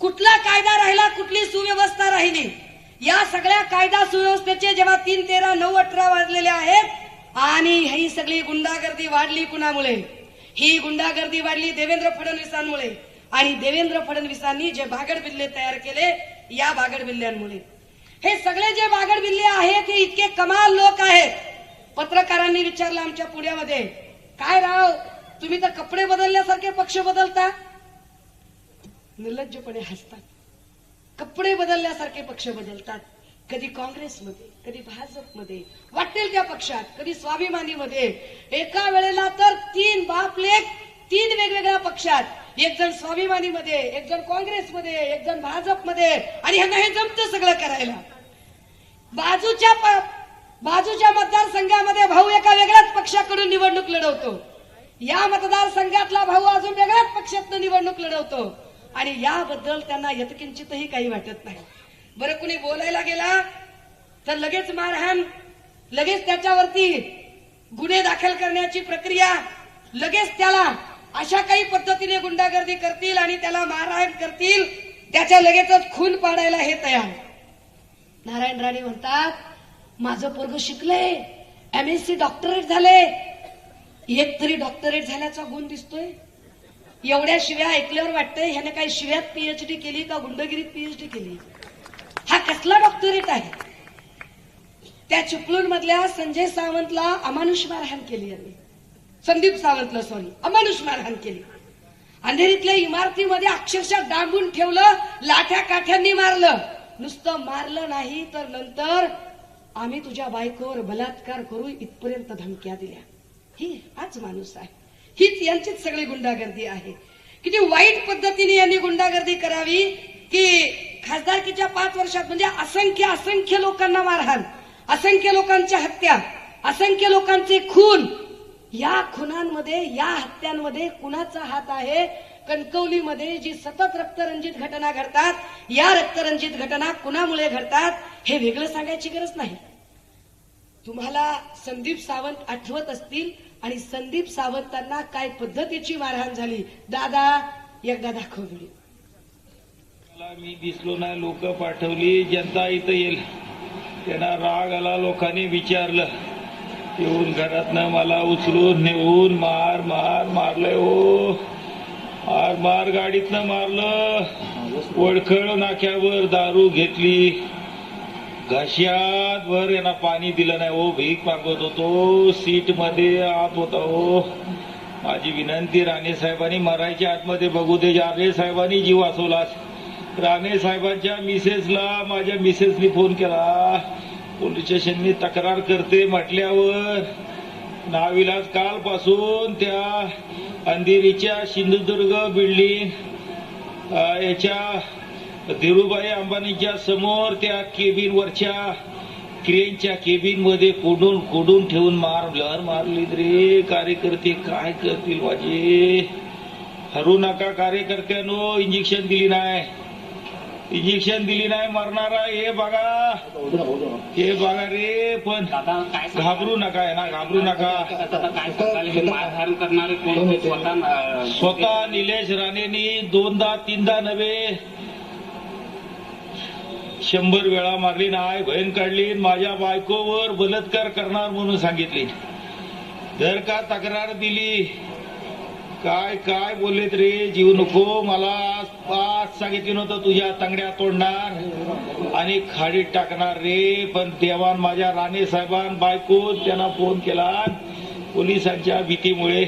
कुठला कायदा राहिला, कुठली सुव्यवस्था राहिली? या सगळ्या कायदा सुव्यवस्थेचे जेव्हा 3, 13, 9, 18 वाजलेले आहेत आणि ही सगळी गुंडागर्दी वाढली कुणामुळे? ही गुंडागर्दी वाढली देवेंद्र फडणवीसांमुळे. आणि देवेंद्र फडणवीसांनी जे बागडबिल्ले तयार केले, या बागडबिल्ल्यांमुळे. हे सगळे जे बागडबिल्ले आहेत हे इतके कमाल लोक आहेत. पत्रकारांनी विचारलं आमच्या पुण्यामध्ये, काय राव तुम्ही तर कपडे बदलल्यासारखे पक्ष बदलता? निर्लज्जपणे हसतात. कपडे बदलल्यासारखे पक्ष बदलतात. कधी काँग्रेसमध्ये, कधी भाजपमध्ये, वाटेल त्या पक्षात, कधी स्वाभिमानीमध्ये. एका वेळेला तर 3 बाप लेक 3 वेगवेगळ्या पक्षात. एक जण स्वाभिमानीमध्ये, एक जण काँग्रेसमध्ये, एक जण भाजपमध्ये. आणि ह्यांना हे जमतं सगळं करायला. बाजूच्या मतदारसंघामध्ये भाऊ एका वेगळ्याच पक्षाकडून निवडणूक लढवतो. या मतदारसंघातला भाऊ अजून वेगळ्याच पक्षातून निवडणूक लढवतो. आणि याबद्दल त्यांना यत्किंचितही काही वाटत नाही. बरं कुणी बोलायला गेला तर लगेच मारहाण, लगेच त्याच्यावरती गुन्हे दाखल करण्याची प्रक्रिया, लगेच त्याला अशा काही पद्धतीने गुंडागर्दी करतील आणि त्याला मारहाण करतील, त्याच्या लगेचच खून पाडायला हे तयार. नारायण राणे म्हणतात, माझं पोरग शिकलंय, MSc डॉक्टरेट झाले. एक तरी डॉक्टरेट झाल्याचा गुण दिसतोय. एवढ्या शिव्या ऐकल्यावर वाटतंय ह्याने काही शिव्यात PhD केली का गुंडगिरीत PhD केली? हा कसला डॉक्टरेट आहे? त्या चिपळूण मधल्या संजय सावंतला अमानुष मारहाण केली यांनी. संदीप सावंतला अमानुष मारहाण केली. अंधेरीतल्या इमारतीमध्ये अक्षरशः डांबून ठेवलं, लाठ्या काठ्यांनी मारलं. नुसतं मारलं नाही तर नंतर आम्ही तुझ्या बायकोवर बलात्कार करू इथपर्यंत धमक्या दिल्या. ही हाच माणूस आहे. हीच यांचीच सगळी गुंडागर्दी आहे. किती वाईट पद्धतीने यांनी गुंडागर्दी करावी की खासदारकीच्या 5 वर्षात म्हणजे असंख्य लोकांना मारहाण, असंख्य लोकांच्या हत्या, असंख्य लोकांचे खून. या खुनांमध्ये, या हत्यांमध्ये कुणाचा हात आहे? कणकवलीमध्ये जी सतत रक्तरंजित घटना घडतात, या रक्तरंजित घटना कुणामुळे घडतात हे वेगळं सांगायची गरज नाही. तुम्हाला संदीप सावंत आठवत असतील आणि संदीप सावंतांना काय पद्धतीची मारहाण झाली. दादा एकदा दाखवली. मला मी दिसलो नाही, लोक पाठवली, जनता इथं येईल. त्यांना राग आला, लोकांनी विचारलं, येऊन घरातनं मला उचलून नेऊन मारलंय हो. मार गाडीतनं मारलं. वडखळ नाक्यावर दारू घेतली, घशात वर यांना पाणी दिलं नाही हो. भीक मागवत होतो, सीट मध्ये आत होता हो. माझी विनंती, राणे साहेबांनी मरायच्या आतमध्ये बघू दे. राणे साहेबांनी जीव वाचवला. राणे साहेबांच्या मिसेसला माझ्या मिसेसनी फोन केला, पोलीस स्टेशननी तक्रार करते म्हटल्यावर नाविलाज कालपासून त्या अंधेरीच्या सिंधुदुर्ग बिल्डिंग याच्या धीरूभाई अंबानीच्या समोर त्या केबिनवरच्या क्रेनच्या केबिन मध्ये कोडून ठेवून मारली रे. कार्यकर्ते काय करतील माझे. हरू नका कार्यकर्त्यानो. इंजेक्शन दिली नाही मरणारा. हे बघा रे. पण घाबरू नका आहे ना, घाबरू नका. मारहाण करणारे कोण स्वतः निलेश राणेंनी 2दा 3दा नव्हे 100 वेळा मारली नाही. बहीण काढली. माझ्या बायकोवर बलात्कार करणार म्हणून सांगितले. जर का तक्रार दिली काय बोललेत रे. जीव नको. मला आज सांगितलं नव्हतं तुझ्या तांगड्या तोडणार आणि खाडीत टाकणार रे. पण देवान माझ्या राणे साहेबांन बायको त्यांना फोन केला. पोलिसांच्या भीतीमुळे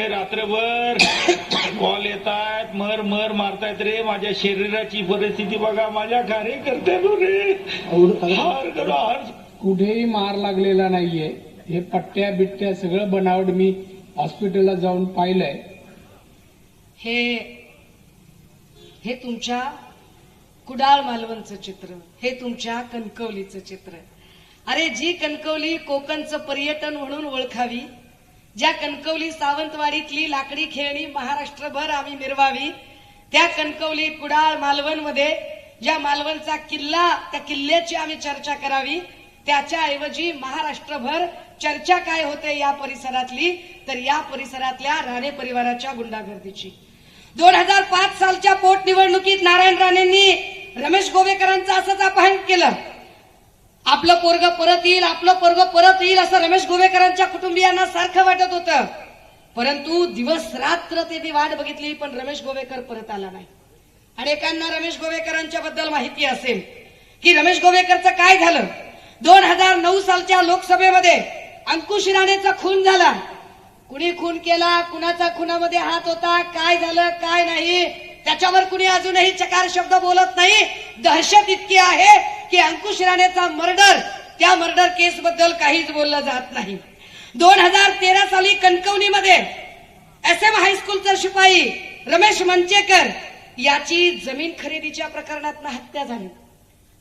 रात्रभर कॉल येतात. मर मारतायत रे. माझ्या शरीराची परिस्थिती बघा. माझ्या कार्यकर्त्यानो रे. कुठेही मार लागलेला नाहीये. हे पट्ट्या बिट्ट्या सगळं बनावट मी हॉस्पिटलला जाऊन पाहिलंय. हे तुमच्या कुडाळ मालवणचं चित्र, हे तुमच्या कणकवलीचं चित्र. अरे जी कणकवली कोकणचं पर्यटन म्हणून ओळखावी, ज्या कणकवली सावंतवाडीतली लाकडी खेळणी महाराष्ट्रभर आम्ही मिरवावी, त्या कणकवली कुडाळ मालवणमध्ये ज्या मालवणचा किल्ला, त्या किल्ल्याची आम्ही चर्चा करावी, त्याच्याऐवजी महाराष्ट्रभर चर्चा काय होते या परिसरातली, तर या परिसरातल्या राणे परिवाराच्या गुंडागर्दीची. 2005 सालच्या पोटनिवडणुकीत नारायण राणेंनी रमेश गोवेकरांचं असंच अपहरण केलं. आपलं पोरग परत येईल असं रमेश गोवेकरांच्या कुटुंबियांना सारखं वाटत होतं. परंतु दिवस रात्र त्यांनी वाट बघितली, पण रमेश गोवेकर परत आला नाही. अनेकांना रमेश गोवेकरांच्या बद्दल माहिती असेल की रमेश गोवेकरचं काय झालं. 2009 सालच्या लोकसभेमध्ये अंकुश राणेचा खून झाला. कुणी खून केला, कुणाचा खुनामध्ये हात होता, काय झालं काय नाही, त्याच्यावर कुणी अजूनही चकार शब्द बोलत नाही. दहशत इतकी आहे की अंकुश राणेचा मर्डर, त्या मर्डर केस बद्दल काहीच बोललं जात नाही. 2013 साली कणकवलीमध्ये SM हायस्कूलचा शिपाई रमेश मंचेकर याची जमीन खरेदीच्या प्रकरणात हत्या झाली.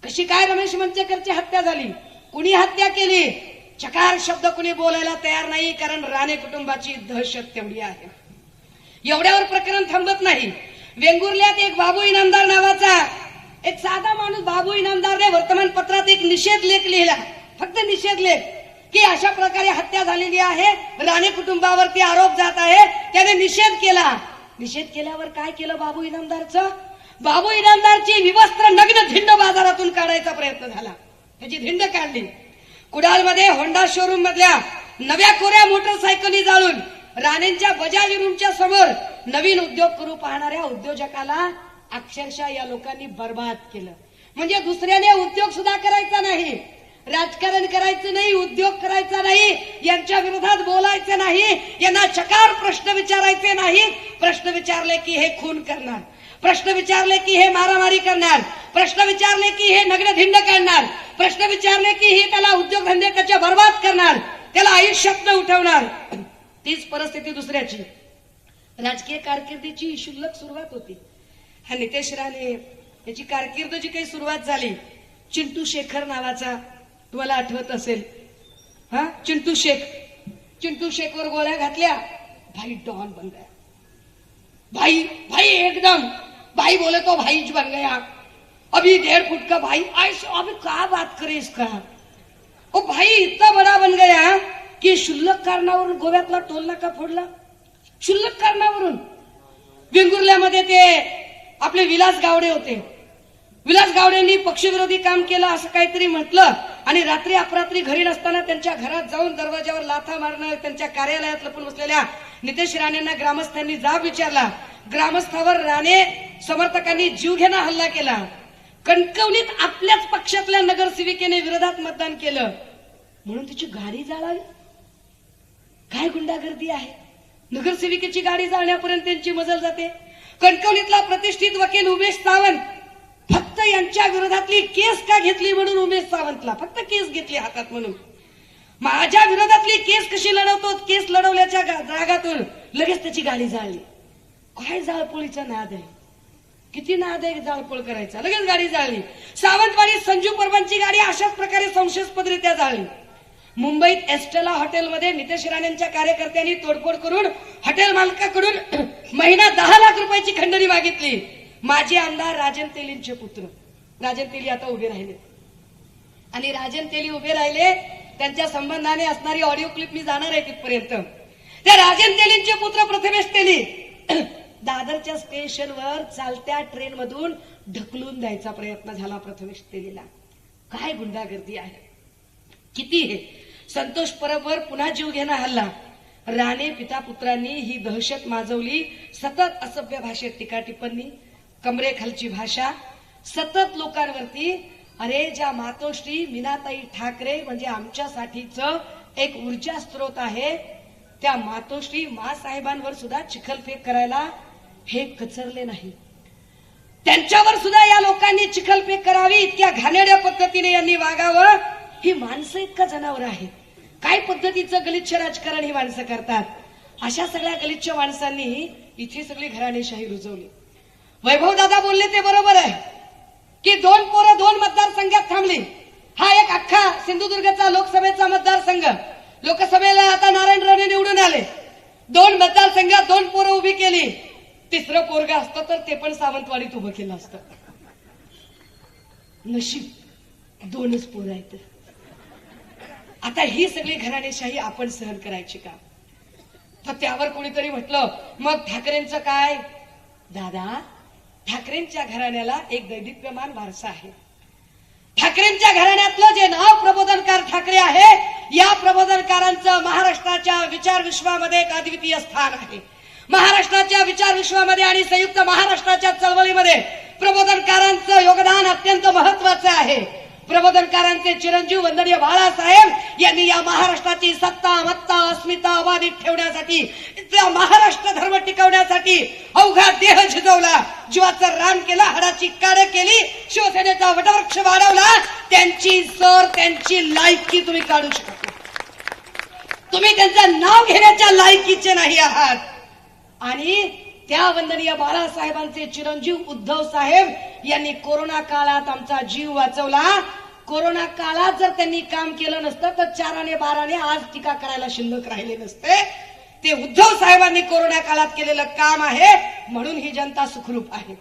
कशी काय रमेश मंचेकरची हत्या झाली, कुणी हत्या केली, चकार शब्द कुणी बोलायला तयार नाही, कारण राणे कुटुंबाची दहशत तेवढी आहे. एवढ्यावर प्रकरण थांबत नाही. वेंगुर्ल्यात एक बाबू इनामदार नावाचा एक साधा माणूस, बाबू इनामदारने वर्तमानपत्रात एक निषेध लेख लिहिला, फक्त निषेध लेख, की अशा प्रकारे हत्या झालेली आहे, राणे कुटुंबावरती आरोप जात आहे. त्याने निषेध केला. निषेध केल्यावर काय केलं बाबू इनामदारचं, बाबू इनामदारची विवस्त्र नग्न धिंड बाजारातून काढायचा प्रयत्न झाला. त्याची धिंड काढली. कुडाळमध्ये होंडा शोरूम मधल्या नव्या कोऱ्या मोटरसायकली जाळून राणेंच्या बजाज रूमच्या समोर नवीन उद्योग करू पाहणाऱ्या उद्योजकाला अक्षरशः या लोकांनी बर्बाद केलं. म्हणजे दुसऱ्याने उद्योग सुद्धा करायचा नाही, राजकारण करायचं नाही, उद्योग करायचा नाही, यांच्या विरोधात बोलायचं नाही, यांना चकार प्रश्न विचारायचे नाही. प्रश्न विचारले की हे खून करणार, प्रश्न विचारले की हे मारामारी करणार, प्रश्न विचारले की हे नग्नधिंड काढणार, प्रश्न विचारले की हे त्याला उद्योगधंदे त्याच्या बर्बाद करणार, त्याला आयुष्यात उठवणार. तीच परिस्थिती दुसऱ्याची. राजकीय कारकिर्दीची क्षुल्लक सुरुवात होती. हा नितेश राणे याची कारकीर्द जी काही सुरुवात झाली, चिंटू शेखर नावाचा, तुम्हाला आठवत असेल, हा चिंटू शेखवर गोळ्या घातल्या, भाई डॉन बन गया. भाई एकदम भाई बोले तो भाई बन गया. अभी 1.5 फुट का भाई, अभी क्या बात करे इसका. ओ भाई इतना बड़ा बन गया की क्षुल्लक कारणावरून गोव्यातला टोल नाका फोडला. क्षुल्लक कारणावरून. वेंगुर्ल्यामध्ये ते आपले विलास गावडे होते. विलास गावडेंनी पक्षविरोधी काम केलं असं काहीतरी म्हटलं आणि रात्री अपरात्री घरी नसताना त्यांच्या घरात जाऊन दरवाजावर लाथा मारणं, त्यांच्या कार्यालयात लपून बसलेल्या नितेश राणेंना ग्रामस्थांनी जाब विचारला. ग्रामस्थावर राणे समर्थकांनी जीवघेणा हल्ला केला. कणकवलीत आपल्याच पक्षातल्या नगरसेविकेने विरोधात मतदान केलं म्हणून तिची गाडी जाळावी. काय गुंडागर्दी आहे. नगरसेविकेची गाडी जाळण्यापर्यंत त्यांची मजल जाते. कणकवलीतला प्रतिष्ठित वकील उमेश सावंत फक्त यांच्या विरोधातली केस का घेतली म्हणून, उमेश सावंतला फक्त केस घेतली हातात म्हणून माझ्या विरोधातली केस कशी लढवतो, केस लढवल्याच्या रागातून लगेच त्याची गाडी जाळली. काय जाळपोळीचा नाद आहे, किती नाद आहे जाळपोळ करायचा, लगेच गाडी जाळली. सावंतवाडी संजू परबांची गाडी अशाच प्रकारे संशयास्पदरित्या जाळली. मुंबईत एस्टेला हॉटेलमध्ये नितेश राणेंच्या कार्यकर्त्यांनी तोडफोड करून हॉटेल मालकाकडून महिना 10 लाख रुपयाची खंडणी मागितली. माजी आमदार राजन तेलींचे पुत्र राजन तेली आता उभे राहिले आणि राजन तेली उभे राहिले त्यांच्या संबंधाने असणारी ऑडिओ क्लिप मी जाणार आहे तिथपर्यंत. त्या राजन तेलींचे पुत्र प्रथमेश तेली दादरच्या स्टेशनवर चालत्या ट्रेन मधून ढकलून द्यायचा प्रयत्न झाला प्रथमेश तेलीला. काय गुंडागर्दी आहे, किती हे. संतोष परबवर पुन्हा जीव घेणा हल्ला. राणे पिता पुत्रांनी ही दहशत माजवली. सतत असभ्य भाषेत टीका टिप्पणी, कमरेखालची भाषा, सतत लोकांवरती. अरे ज्या मातोश्री मीनाताई ठाकरे म्हणजे आमच्यासाठीच एक ऊर्जा स्त्रोत आहे, त्या मातोश्री मासाहेबांवर सुद्धा चिखलफेक करायला हे कचरले नाही. त्यांच्यावर सुद्धा या लोकांनी चिखलफेक करावी इतक्या घाणेरड्या पद्धतीने यांनी वागावं. ही माणसं इतका जनावर आहेत. काय पद्धतीचं गलिच्छ राजकारण ही माणसं करतात. अशा सगळ्या गलिच्छ माणसांनी इथे सगळी घराणेशाही रुजवली. वैभव दादा बोलले ते बरोबर आहे की 2 पोरं 2 मतदारसंघात थांबली. हा एक अख्खा सिंधुदुर्गचा लोकसभेचा मतदारसंघ. लोकसभेला आता नारायण राणे निवडून आले. 2 मतदारसंघात 2 पोरं उभी केली. 3रं पोरगा असतं तर ते पण सावंतवाडीत उभं केलं असतं. नशीब 2च पोरं आहेत. आता ही सगळी घराणेशाही आपण सहन करायची का? तर त्यावर कोणीतरी म्हटलं मग ठाकरेंचं काय? दादा, ठाकरेंच्या घराण्याला एक दैदिप्यमान वारसा आहे. ठाकरेंच्या घराण्यातलं जे नाव प्रबोधनकार ठाकरे आहे, या प्रबोधनकारांचं महाराष्ट्राच्या विचार विश्वामध्ये एक अद्वितीय स्थान आहे. महाराष्ट्राच्या विचार विश्वामध्ये आणि संयुक्त महाराष्ट्राच्या चळवळीमध्ये प्रबोधनकारांचं योगदान अत्यंत महत्वाचं आहे. प्रबोधनकारांचे चिरंजीव वंदनीय बाळासाहेब यांनी या महाराष्ट्राची सत्ता मत्ता अस्मिता अबाधित ठेवण्यासाठी, इथला महाराष्ट्र धर्म टिकवण्यासाठी अवघा देह झिजवला, जीवाचं रान केलं, हाडाची काढ केली, शिवसेनेचा वटवृक्ष वाढवला. त्यांची सर त्यांची लायकी तुम्ही काढू शकता. तुम्ही त्यांचं नाव घेण्याच्या लायकीचे नाही आहात. आणि त्या वंदनीय बाळासाहेबांचे चिरंजीव उद्धव साहेब यांनी कोरोना काळात आमचा जीव वाचवला. कोरोना काळात जर त्यांनी काम केलं नसतं तर 4 आणि 12 आज टीका करायला शिल्लक राहिले नसते. ते उद्धव साहेबांनी कोरोना काळात केलेलं काम आहे म्हणून ही जनता सुखरूप आहे.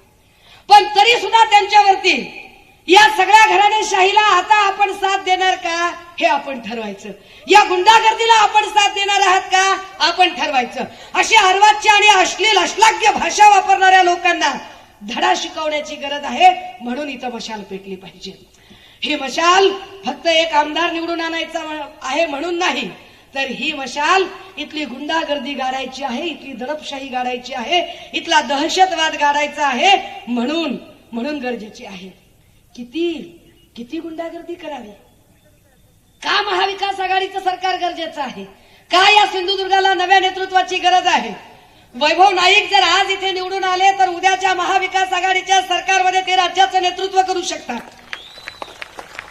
पण तरी सुद्धा त्यांच्यावरती या सगळ्या घराणेशाहीला आता आपण साथ देणार का हे आपण ठरवायचं. या गुंडागर्दीला आपण साथ देणार आहात का आपण ठरवायचं. अशी अर्वाच्य आणि अश्लील अश्लाघ्य भाषा वापरणाऱ्या लोकांना धडा शिकवण्याची गरज आहे. म्हणून इथं मशाल पेटली पाहिजे. ही मशाल फक्त एक आमदार निवडून आणायचा आहे म्हणून नाही, तर ही मशाल इथली गुंडागर्दी गाडायची आहे, इथली दडपशाही गाडायची आहे, इथला दहशतवाद गाडायचा आहे म्हणून गरजेची आहे. किती गुंडागर्दी करावी? का महाविकास आघाडीचं सरकार गरजेचं आहे? का या सिंधुदुर्गाला नव्या नेतृत्वाची गरज आहे? वैभव नाईक जर आज इथे निवडून आले तर उद्याच्या महाविकास आघाडीच्या सरकारमध्ये ते राज्याचं नेतृत्व करू शकतात.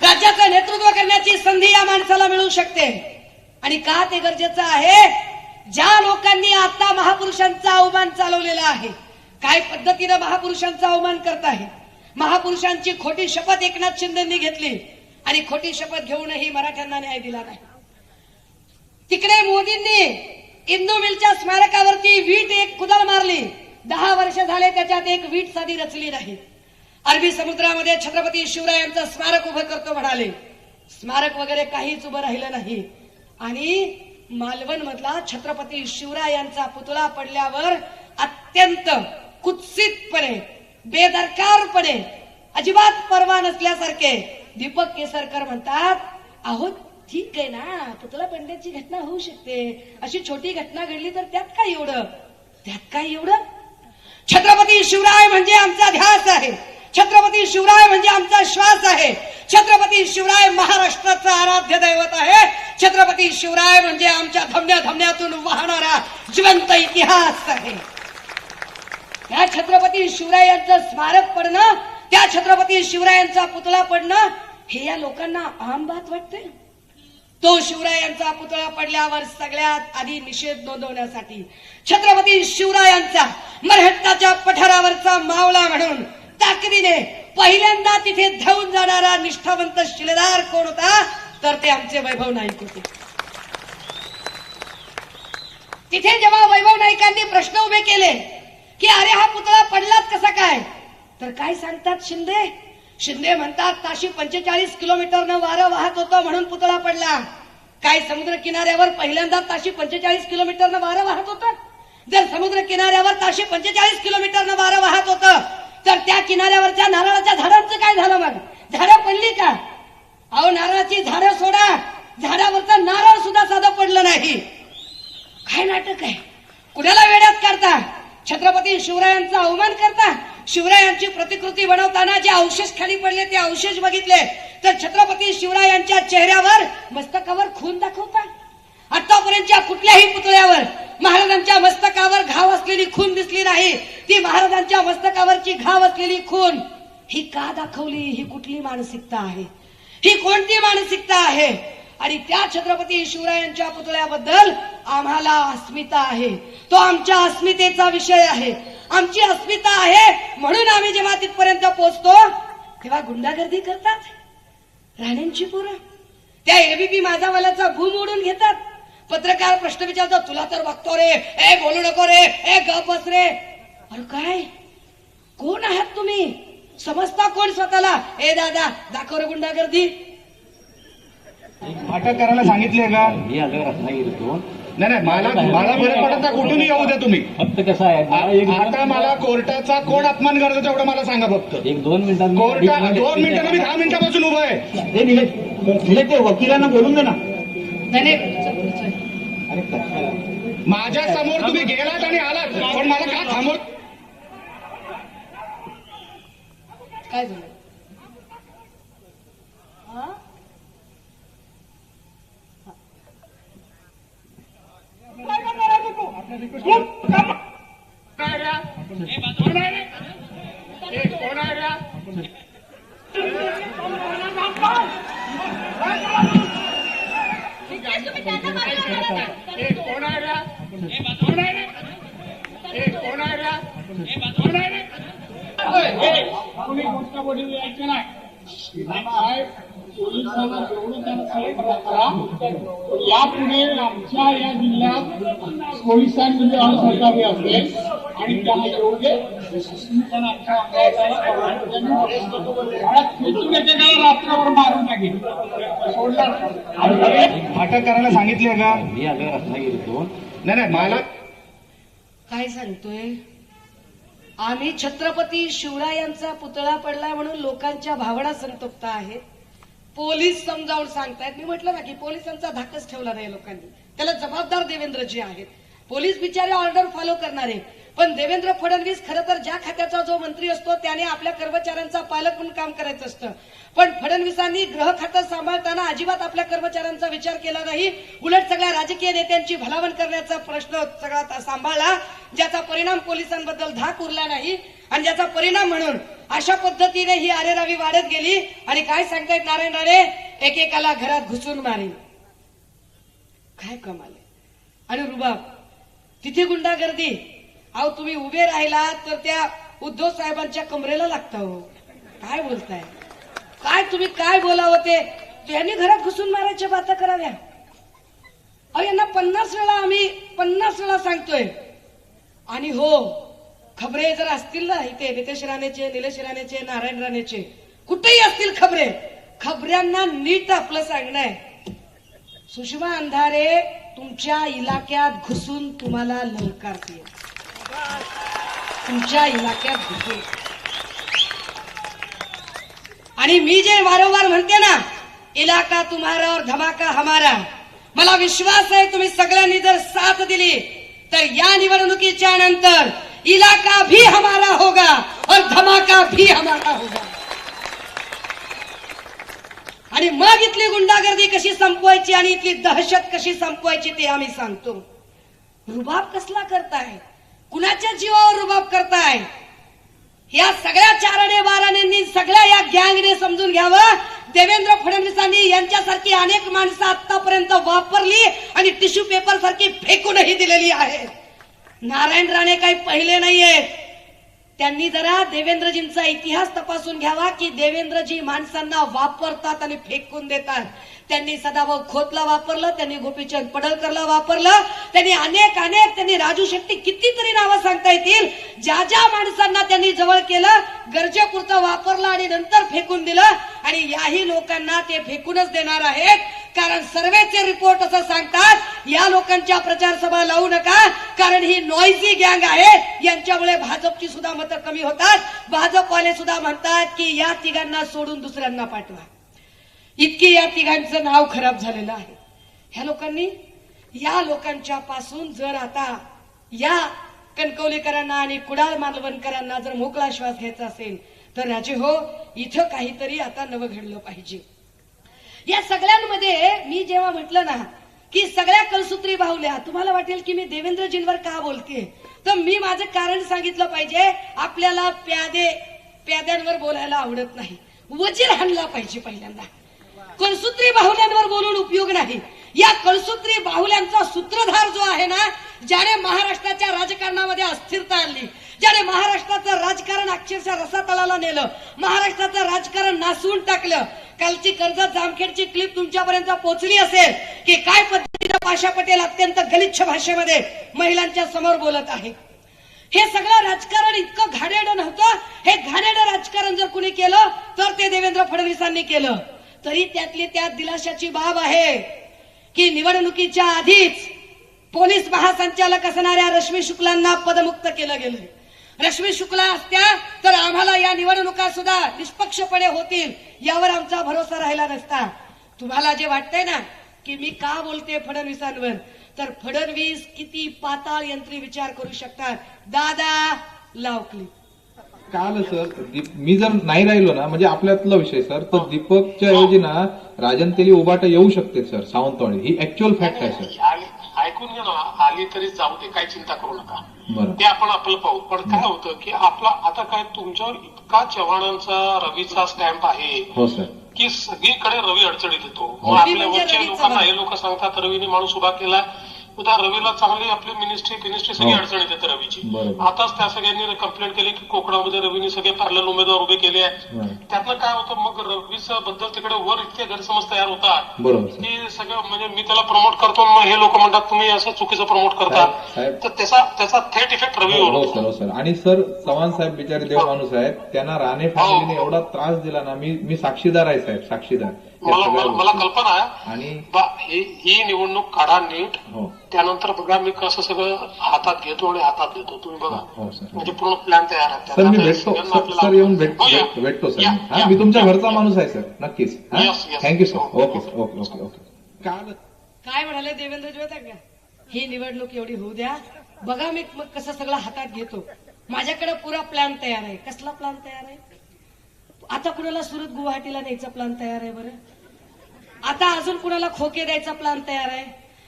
राज्याचं नेतृत्व करण्याची संधी या माणसाला मिळू शकते. आणि का ते गरजेचं आहे? ज्या लोकांनी आता महापुरुषांचा अवमान चालवलेला आहे, काय पद्धतीनं महापुरुषांचा अवमान करत आहे. महापुरुषांची खोटी शपथ एकनाथ शिंदेंनी घेतली आणि खोटी शपथ घेऊनही मराठ्यांना न्याय दिला नाही. तिकडे मोदींनी इंदू मिलच्या स्मारकावरती वीट एक कुदळ मारली. 10 वर्ष झाले त्याच्यात एक वीट साधी रचली नाही. अरबी समुद्रामध्ये छत्रपती शिवरायांचं स्मारक उभं करतो म्हणाले. स्मारक वगैरे काहीच उभं राहिलं नाही. आणि मालवण मधला छत्रपती शिवरायांचा पुतळा पडल्यावर अत्यंत कुत्सितपणे, बेदरकारपणे, अजिबात परवा नसल्यासारखे दीपक केसरकर म्हणतात, अहो ठीक आहे ना, पुतळा पडण्याची घटना होऊ शकते, अशी छोटी घटना घडली तर त्यात काय एवढं? छत्रपती शिवराय म्हणजे आमचा ध्यास आहे. छत्रपती शिवराय म्हणजे आमचा श्वास आहे. छत्रपती शिवराय महाराष्ट्राचं आराध्य दैवत आहे. छत्रपती शिवराय म्हणजे आमच्या धमन्यातून वाहणारा जिवंत इतिहास आहे. त्या छत्रपती शिवरायांचं स्मारक पडणं, त्या छत्रपती शिवरायांचा पुतळा पडणं हे या लोकांना आम बात वाटते. तो शिवरायांचा पुतळा पडल्यावर सगळ्यात आधी निषेध नोंदवण्यासाठी छत्रपती शिवरायांचा मरहट्टाच्या पठारावरचा मावळा म्हणून ताकदीने पहिल्यांदा तिथे धावून जाणारा निष्ठावंत शिलेदार कोण होता, तर ते आमचे वैभव नाईक होते. तिथे जेव्हा वैभव नाईकांनी प्रश्न उभे केले की अरे हा पुतळा पडलाच कसा काय, तर काय सांगतात शिंदे म्हणतात ताशी 45 किलोमीटरनं वारं वाहत होतं म्हणून पुतळा पडला. काय समुद्र किनाऱ्यावर पहिल्यांदा ताशी 45 किलोमीटरनं वारं वाहत होतं? जर समुद्र किनाऱ्यावर ताशी 45 किलोमीटरनं वारं वाहत होतं तर त्या किनाऱ्यावरच्या नारळाच्या झाडांचं काय झालं? मग झाडं पडली का? अहो नारळाची झाडं सोडा, झाडावरचं नारळ सुद्धा साधं पडलं नाही. काय नाटक आहे? कुणाला वेड्यात काढता? छत्रपती शिवरायांचा अवमान करता? शिवरायांची प्रतिकृती बनवताना जे अवशेष खाली पडले ते अवशेष बघितले तर छत्रपती शिवरायांच्या चेहऱ्यावर मस्तकावर खून दाखवता? आतापर्यंतच्या कुठल्याही पुतळ्यावर महाराजांच्या मस्तकावर घाव असलेली खून दिसली नाही. ती महाराजांच्या मस्तकावरची घाव असलेली खून ही का दाखवली? ही कुठली मानसिकता आहे? ही कोणती मानसिकता आहे? आणि त्या छत्रपती शिवरायांच्या पुतळ्याबद्दल आम्हाला अस्मिता आहे. तो आमच्या अस्मितेचा विषय आहे. आमची अस्मिता आहे म्हणून आम्ही जेव्हा तिथपर्यंत पोहोचतो तेव्हा गुंडागर्दी करतात राणेंची पोरं. त्या एबीपी माझावाल्याचा भूम ओढून घेतात. पत्रकार प्रश्न विचारतो, तुला तर बघतो रे, ए बोलू नको रे, ए गप बस रे. अरे काय, कोण आहात तुम्ही? समजता कोण स्वतःला? ए दादा दाखव रे गुंडागर्दी. अटक करायला सांगितले का? मी आलो रत्नागिरीतून. नाही मला फरक पडत नाही, कुठूनही येऊ द्या तुम्ही. फक्त कसं आहे, आता मला कोर्टाचा कोण अपमान करतो तेवढं मला सांगा फक्त. 1-2 मिनिटांनी कोर्ट 2 मिनिटांना मी 10 मिनिटापासून उभं आहे. निलेश ते वकिलांना बोलून दे ना. नाही माझ्या समोर तुम्ही गेलात आणि आलात पण मला का थांबव? काय झालं? कोणी गोष्ट बोलली यायची नाही. पोलिसांना जेवढं त्यांना सहकार्य करा, यापुढे आमच्या या जिल्ह्यात पोलिसांनी असहकार्य असेल आणि त्यांना जेवढे रात्रभर मारून टाकेल. अटक करायला सांगितले का? मी आलो रत्नागिरीतून. नाही मला काय सांगतोय? आम्ही छत्रपती शिवरायांचा पुतळा पडलाय म्हणून लोकांच्या भावना संतप्त आहेत. पोलीस समजावून सांगतायत. मी म्हटलं ना की पोलिसांचा धाकच ठेवला नाही लोकांनी. त्याला जबाबदार देवेंद्रजी आहेत. पोलीस बिचारे ऑर्डर फॉलो करणारे. पण देवेंद्र फडणवीस खरं तर ज्या खात्याचा जो मंत्री असतो त्याने आपल्या कर्मचाऱ्यांचा पालक म्हणून काम करायचं असतं. पण फडणवीसांनी गृह खातं सांभाळताना अजिबात आपल्या कर्मचाऱ्यांचा विचार केला नाही. उलट सगळ्या राजकीय नेत्यांची भलावण करण्याचा प्रश्न सगळा सांभाळला, ज्याचा परिणाम पोलिसांबद्दल धाक उरला नाही. आणि ज्याचा परिणाम म्हणून अशा पद्धतीने ही आरेरावी वाढत गेली. आणि काय सांगतायत नारायण राणे? एकेकाला घरात घुसून मारेन. काय कमाल आहे. आणि रुबाब तिथे गुंडागर्दी. अहो तुम्ही उभे राहिला तर त्या उद्धव साहेबांच्या कमरेला लागता. हो काय बोलताय? काय तुम्ही काय बोलावं ते? यांनी घरात घुसून मारायच्या बाता कराव्या? अहो यांना 50 वेळा आम्ही 50 वेळा सांगतोय. आणि हो खबरे जर असतील ना इथे नितेश राणेचे, निलेश राणेचे, नारायण राणेचे, कुठेही असतील खबरे, खबऱ्यांना नीट आपलं सांगणं आहे, सुषमा अंधारे तुमच्या इलाक्यात घुसून तुम्हाला ललकारते. तुमच्या इलाक्यात घुसून. आणि मी जे वारंवार म्हणते ना, इलाका तुम्हारा और धमाका हमारा, मला विश्वास आहे तुम्ही सगळ्यांनी जर साथ दिली तर या निवडणुकीच्या नंतर इलाका भी हमारा होगा और धमाका भी हमारा होगा. आणि मग इथली गुंडागर्दी कशी संपवायची आणि इथली दहशत कशी संपवायची ते आम्ही सांगतो. रुबाब कसला करताय? कुणाच्या जीवावर रुबाब करताय? या सगळ्या चाराने बारानेंनी सगळ्या या गँगने समजून घ्यावं, देवेंद्र फडणवीसांनी यांच्यासारखी अनेक माणसं आतापर्यंत वापरली आणि टिश्यू पेपर सारखी फेकूनही दिलेली आहे. नारायण राणे काही पहिले नाहीयेत. त्यांनी जरा देवेंद्रजींचा इतिहास तपासून घ्यावा की देवेंद्रजी माणसांना वापरतात आणि फेकून देतात. त्यांनी सदाभाऊ खोतला वापरलं, त्यांनी गोपीचंद पडळकरला वापरलं, त्यांनी अनेक त्यांनी राजू शेट्टी कितीतरी नावं सांगता येतील. ज्या ज्या माणसांना त्यांनी जवळ केलं, गरजेपुरतं वापरलं आणि नंतर फेकून दिलं. आणि याही लोकांना ते फेकूनच देणार आहेत, कारण सर्वेचे रिपोर्ट असं सांगतात या लोकांच्या प्रचार सभा लावू नका, कारण ही नॉईझी गँग आहे. यांच्यामुळे भाजपची सुद्धा मतं कमी होतात. भाजपवाले सुद्धा म्हणतात की या तिघांना सोडून दुसऱ्यांना पाठवा. इतकी या तिघांचं नाव खराब झालेलं आहे. ह्या लोकांनी या लोकांच्या पासून जर आता या कणकवलीकरांना आणि कुडाळ मालवणकरांना जर मोकळा श्वास घ्यायचा असेल तर राजे हो, इथं काहीतरी आता नवं घडलं पाहिजे. या सगळ्यांमध्ये मी जेव्हा म्हटलं ना की सगळ्या कलसूत्री बाहुल्या, तुम्हाला वाटेल की मी देवेंद्रजींवर का बोलते, तर मी माझं कारण सांगितलं पाहिजे. आपल्याला प्याद्यांवर बोलायला आवडत नाही, वजीर हाणला पाहिजे पहिल्यांदा. कलसूत्री बाहुल्यांवर बोलून उपयोग नाही. या कलसूत्री बाहुल्यांचा सूत्रधार जो आहे ना, ज्याने महाराष्ट्राच्या राजकारणामध्ये अस्थिरता आणली, ज्याने महाराष्ट्राचं राजकारण अक्षरशः रसातळाला नेलं, महाराष्ट्राचं राजकारण नासवून टाकलं. कालची कर्जत जामखेडची क्लिप तुमच्यापर्यंत पोहोचली असेल की काय पद्धतीने पाशा पटेल अत्यंत गलिच्छ भाषेमध्ये महिलांच्या समोर बोलत आहे. हे सगळं राजकारण इतकं घाणेरडं नव्हतं. हे घाणेरडं राजकारण जर कुणी केलं तर ते देवेंद्र फडणवीसांनी केलं. तरी त्यातली त्यात दिलाशाची बाब आहे की निवडणुकीच्या आधीच पोलीस महासंचालक असणाऱ्या रश्मी शुक्लांना पदमुक्त केलं गेलं. रश्मी शुक्ला असत्या तर आम्हाला या निवडणुका सुद्धा निष्पक्षपणे होतील यावर आमचा भरोसा राहिला नसता. तुम्हाला जे वाटतंय ना की मी का बोलते फडणवीसांवर, तर फडणवीस किती पाताळ यंत्री विचार करू शकतात. दादा लावकली काल सर मी जर नाही राहिलो ना, म्हणजे आपल्यातला विषय सर, तर दीपकच्या ऐवजी ना राजन तेली उभाटा येऊ शकते सर सावंतवाडी. ही ऍक्च्युअल फॅक्ट आहे सर. ऐकून घ्या ना, आली तरी जाऊ दे, काही चिंता करू नका. बरं. ते आपण आपलं पाहू. पण काय होतं की आपला आता काय तुमच्यावर इतका चव्हाणांचा रवीचा स्टॅम्प आहे हो सर की सगळीकडे रवी अडचणीत येतो. हो. मग आपल्या म्हणजे वरचे रवीचा लोकांना भाग. हे लोक सांगतात रवीने माणूस उभा केला, उद्या रवीला चांगली आपली मिनिस्ट्री सगळी हो. अडचणीत येते रवीची. बरोबर. आताच त्या सगळ्यांनी कंप्लेंट केली की कोकणामध्ये रवीने सगळे पॅरलल उमेदवार उभे केले आहेत. बरं. त्यातनं काय होतं, मग रवीच्या बद्दल तिकडे वर इतके गैरसमज तयार होतात बरोबर सर. की सगळं म्हणजे मी त्याला प्रमोट करतो, मग हे लोक म्हणतात तुम्ही असं चुकीचं प्रमोट करता. साहेब. तर त्याचा थेट इफेक्ट रवीवर हो होतो. सर हो सर. आणि सर चव्हाण साहेब बिचारे देव माणूस आहेत, त्यांना राणे फॅमिलीने एवढा त्रास दिला ना, मी साक्षीदार आहे साहेब, साक्षीदार या मला सगळ्या मला कल्पना आहे. आणि ही निवडणूक काढा नीट, हो त्यानंतर बघा मी कसं सगळं हातात घेतो आणि हातात घेतो. तुम्ही बघा, हो सर. म्हणजे पूर्ण प्लॅन तयार आहे. सर मी आता भेटतो सगळ्यांना सर, आपल्याला- सर येऊन हो, या. भेटतो सर. या, हा या. मी तुमच्या घरचा माणूस आहे सर, नक्कीच. Yes, yes. Thank you sir. हो. Okay sir. Okay okay okay. काल काय म्हणाले देवेंद्रजी होता का, ही निवडणूक एवढी होऊ द्या, बघा मी मग कसं सगळं हातात घेतो. माझ्याकडे पुरा प्लॅन तयार आहे. कसला प्लॅन तयार आहे? आता कुणाला सुरत गुवाहाटीला न्यायचा प्लॅन तयार आहे बरं. आता अजून कुणाला खोके द्यायचा प्लॅन तयार आहे.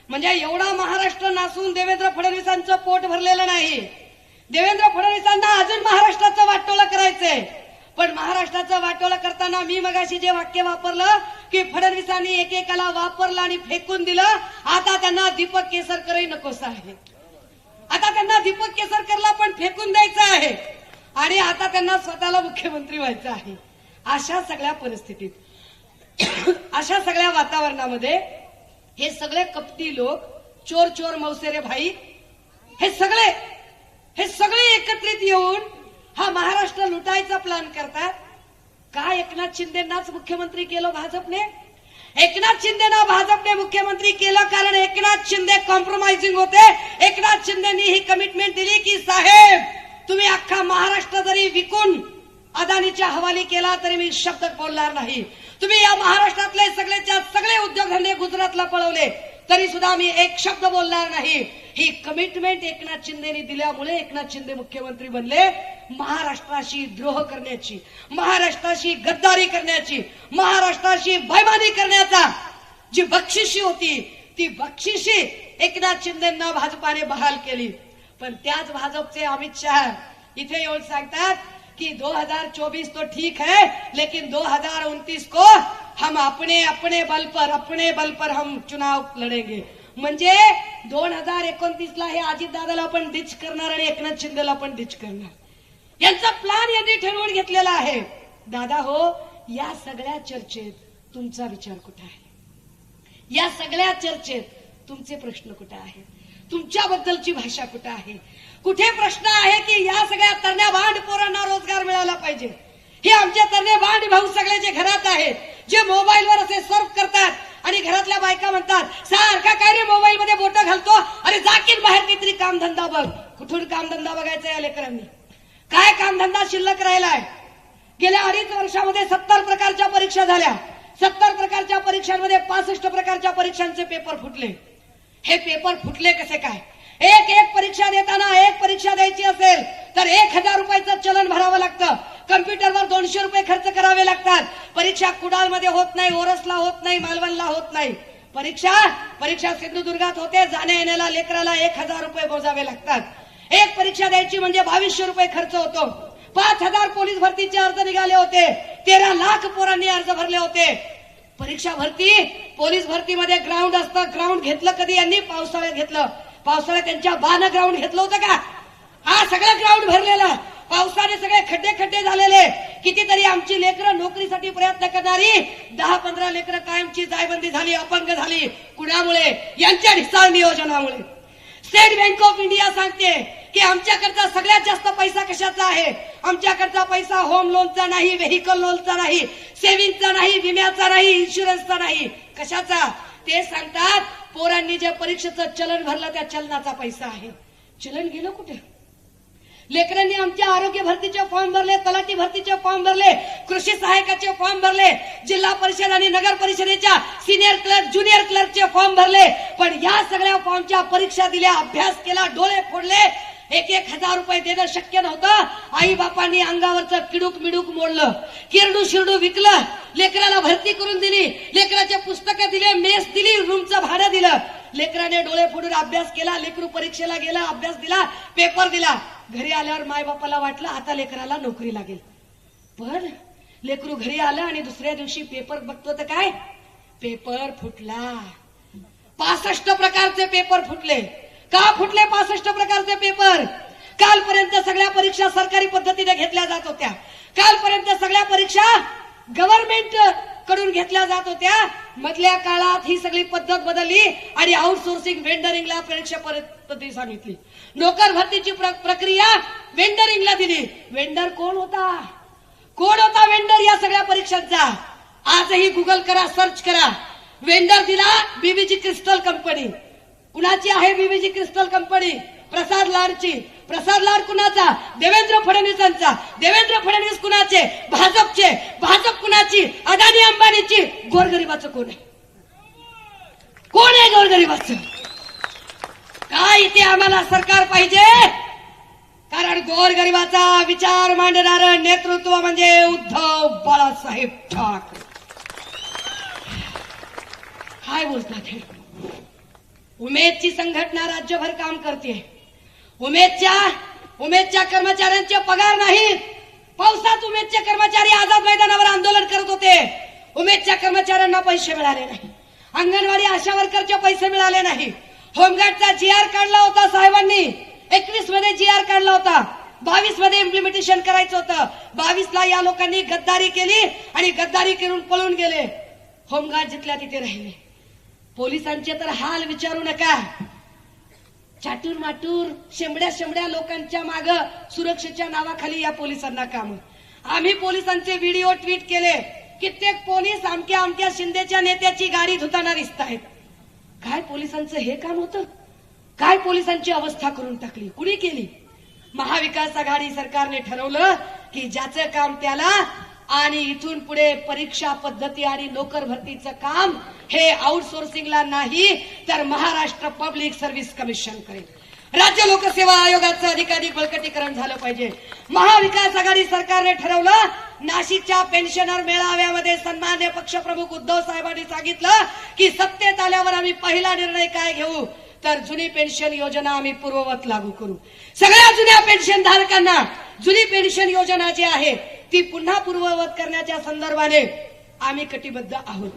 म्हणजे एवढा महाराष्ट्र नासून देवेंद्र फडणवीसांचं पोट भरलेलं नाही. देवेंद्र फडणवीसांना अजून महाराष्ट्राचं वाटोळं करायचंय. पण महाराष्ट्राचं वाटोळं करताना मी मगाशी जे वाक्य वापरलं की फडणवीसांनी एकेकाला वापरलं आणि फेकून दिलं, आता त्यांना दीपक केसरकरही नकोसा आहे. आता त्यांना दीपक केसरकरला पण फेकून द्यायचं आहे आणि आता त्यांना स्वतःला मुख्यमंत्री व्हायचं आहे. अशा सगळ्या परिस्थितीत, अशा सगळ्या वातावरणामध्ये हे सगळे कपटी लोक, चोर चोर मौसेरे भाई, हे सगळे एकत्रित येऊन हा महाराष्ट्र लुटायचा प्लॅन करतात. का एकनाथ शिंदेनाच मुख्यमंत्री केलं भाजपने? एकनाथ शिंदेना भाजपने मुख्यमंत्री केलं कारण एकनाथ शिंदे कॉम्प्रोमाइजिंग होते. एकनाथ शिंदेनी ही कमिटमेंट दिली की साहेब तुम्ही अख्खा महाराष्ट्र जरी विकून अदानीच्या हवाली केला तरी मी शब्द बोलणार नाही. तुम्ही या महाराष्ट्रातले सगळेच्या सगळे उद्योगधंदे गुजरातला पळवले तरी सुद्धा मी एक शब्द बोलणार नाही. ही कमिटमेंट एकनाथ शिंदेनी दिल्यामुळे एकनाथ शिंदे मुख्यमंत्री बनले. महाराष्ट्राशी द्रोह करण्याची, महाराष्ट्राशी गद्दारी करण्याची, महाराष्ट्राशी बैमानी करण्याचा जी बक्षिशी होती ती बक्षिशी एकनाथ शिंदेना भाजपाने बहाल केली. पण त्याच भाजपचे अमित शहा इथे येऊन सांगतात कि 2024 तो ठीक है लेकिन 2029 को हम अपने बल पर हम चुनाव लढेंगे. म्हणजे 2029 ला हे अजितदादाला आपण डिच करणार आणि एकनाथ शिंदेला आपण डिच करणार, यांचा प्लॅन यांनी ठरवून घेतलेला आहे. दादा हो, या सगळ्या चर्चेत तुमचा विचार कुठे आहे? या सगळ्या चर्चेत तुमचे प्रश्न कुठे आहेत? तुमच्याबद्दलची भाषा कुठे आहे? कुठे प्रश्न आहे की या सगळ्या तरण्या भांड पोरांना रोजगार मिळाला पाहिजे? हे आमचे तरणे भांड भाऊ सगळे जे घरात आहेत, जे मोबाईलवर असे सर्व करतात आणि घरातल्या बायका म्हणतात सारखा काय रे मोबाईल मध्ये बोटं घालतो, अरे जाकीन बाहेर काहीतरी कामधंदा बघ. कुठून कामधंदा बघायचा या लेकरांनी? काय कामधंदा शिल्लक राहिलाय? गेल्या 2.5 वर्षामध्ये 70 प्रकारच्या परीक्षा झाल्या. 70 प्रकारच्या परीक्षांमध्ये 65 प्रकारच्या परीक्षांचे पेपर फुटले. हे पेपर फुटले कसे काय? एक परीक्षा देताना एक परीक्षा द्यायची असेल तर 1000 रुपयाचं चलन भरावं लागतं. कम्प्युटरवर 200 रुपये खर्च करावे लागतात. परीक्षा कुडाळमध्ये होत नाही, ओरसला होत नाही, मालवणला होत नाही. परीक्षा सिंधुदुर्गात होते. जाण्या येण्याला लेकराला 1000 रुपये मोजावे लागतात. एक परीक्षा द्यायची म्हणजे 2200 रुपये खर्च होतो. 5000 पोलीस भरतीचे अर्ज निघाले होते. 13 लाख पोरांनी अर्ज भरले होते. परीक्षा भरती, पोलीस भरतीमध्ये ग्राउंड असतं. ग्राउंड घेतलं कधी यांनी? पावसाळ्यात घेतलं. पावसाळ्यात त्यांच्या बानं ग्राउंड घेतलं होतं का? हा सगळं ग्राउंड भरलेलं. पावसाने सगळे खड्डे झालेले. कितीतरी आमची लेकरं नोकरीसाठी प्रयत्न करणारी 10-15 लेकरं कायमची जायबंदी झाली, अपंग झाली. कुणामुळे? यांच्या ढिसाळ नियोजनामुळे. स्टेट बँक ऑफ इंडिया सांगते की आमच्याकडचा सगळ्यात जास्त पैसा कशाचा आहे? आमच्याकडचा पैसा होम लोनचा नाही, व्हेकल लोनचा नाही, सेव्हिंगचा नाही, विम्याचा नाही, इन्शुरन्सचा नाही. कशाचा? ते सांगतात पोरांनी जे परीक्षेचं चलन भरलं त्या चलनाचा पैसा आहे. चलन गेलं कुठे? लेकरांनी आमच्या आरोग्य भरतीचे फॉर्म भरले, तलाठी भरतीचे फॉर्म भरले, कृषी सहायकाचे फॉर्म भरले, जिल्हा परिषद आणि नगर परिषदेच्या सिनियर क्लर्क, ज्युनियर क्लर्कचे फॉर्म भरले. पण या सगळ्या फॉर्मच्या परीक्षा दिल्या, अभ्यास केला, डोळे फोडले. 1000 रुपये देणं शक्य नव्हतं. आई बापांनी अंगावरचं किडूक मिडूक मोडलं, किरडू शिरडू विकलं, लेकराला भरती करून दिली, लेकराचे पुस्तकं दिले, मेस दिली, रूमचं भाडं दिलं. लेकराने डोळे फोडून अभ्यास केला. लेकरू परीक्षेला गेला, अभ्यास दिला, पेपर दिला. घरी आल्यावर माय बापाला वाटलं आता लेकराला नोकरी लागेल. पण लेकरू घरी आलं आणि दुसऱ्या दिवशी पेपर बघतो तर काय? पेपर फुटला. 65 प्रकारचे पेपर फुटले. का फुटले 65 प्रकारचे पेपर? कालपर्यंत सगळ्या परीक्षा सरकारी पद्धतीने घेतल्या जात होत्या. कालपर्यंत सगळ्या परीक्षा गव्हर्नमेंट कडून घेतल्या जात होत्या. मधल्या काळात ही सगळी पद्धत बदलली आणि आउटसोर्सिंग वेंडरिंगला परीक्षा पद्धती सांगितली. नोकर भरतीची प्रक्रिया वेंडरिंगला दिली. वेंडर कोण होता? कोण होता वेंडर या सगळ्या परीक्षांचा? आजही गुगल करा, सर्च करा. वेंडर दिला बीबीजी क्रिस्टल कंपनी. कुणाची आहे बीबीजी क्रिस्टल कंपनी? प्रसाद लाडची. प्रसाद लाड कुणाचा? देवेंद्र फडणवीसांचा. देवेंद्र फडणवीस कुणाचे? भाजपचे. भाजप कुणाची? अदानी अंबानीची. गोरगरिबाचं कोण आहे? कोण आहे गोरगरिबाचं? काय इथे आम्हाला सरकार पाहिजे? कारण गोरगरिबाचा विचार मांडणारं नेतृत्व म्हणजे उद्धव बाळासाहेब ठाकरे. काय बोलतात हे? उमेदची संघटना राज्यभर काम करते. उमेदच्या कर्मचाऱ्यांचे पगार नाहीत. पावसात उमेदचे कर्मचारी आझाद मैदानावर आंदोलन करत होते. उमेदच्या कर्मचाऱ्यांना पैसे मिळाले नाही. अंगणवाडी आशा वर्करचे पैसे मिळाले नाही. होमगार्डचा जीआर काढला होता साहेबांनी. 21 मध्ये जीआर काढला होता. 22 मध्ये इम्प्लिमेंटेशन करायचं होतं. 22 ला या लोकांनी गद्दारी केली आणि गद्दारी करून पळून गेले. होमगार्ड जिथल्या तिथे राहिले. पोलिसांचे तर हाल विचारू नका. चाटूर माटूर शेंबड्या लोकांच्या माग सुरक्षेच्या नावाखाली या पोलिसांना काम. आम्ही पोलिसांचे व्हिडिओ ट्विट केले. कित्येक पोलीस आमक्या शिंदेच्या नेत्याची गाडी धुताना दिसत आहेत. काय पोलिसांचं हे काम होतं? काय पोलिसांची अवस्था करून टाकली? कुणी केली? महाविकास आघाडी सरकारने ठरवलं की ज्याचं काम त्याला, आणि इथून पुढे परीक्षा पद्धती आणि नोकर भरतीचं काम हे आउटसोर्सिंगला नाही तर महाराष्ट्र पब्लिक सर्व्हिस कमिशन करेल. राज्य लोकसेवा आयोगाचं अधिकाधिक बळकटीकरण झालं पाहिजे. महाविकास आघाडी सरकारने ठरवलं. नाशिकच्या पेन्शनर मेळाव्यामध्ये सन्मान्य पक्षप्रमुख उद्धव साहेबांनी सांगितलं की सत्तेत आल्यावर आम्ही पहिला निर्णय काय घेऊ तर जुनी पेन्शन योजना आम्ही पूर्ववत लागू करू. सगळ्या जुन्या पेन्शन धारकांना जुनी पेन्शन योजना जी आहे ती पुन्हा पूर्ववत करण्याच्या संदर्भाने आम्ही कटिबद्ध आहोत.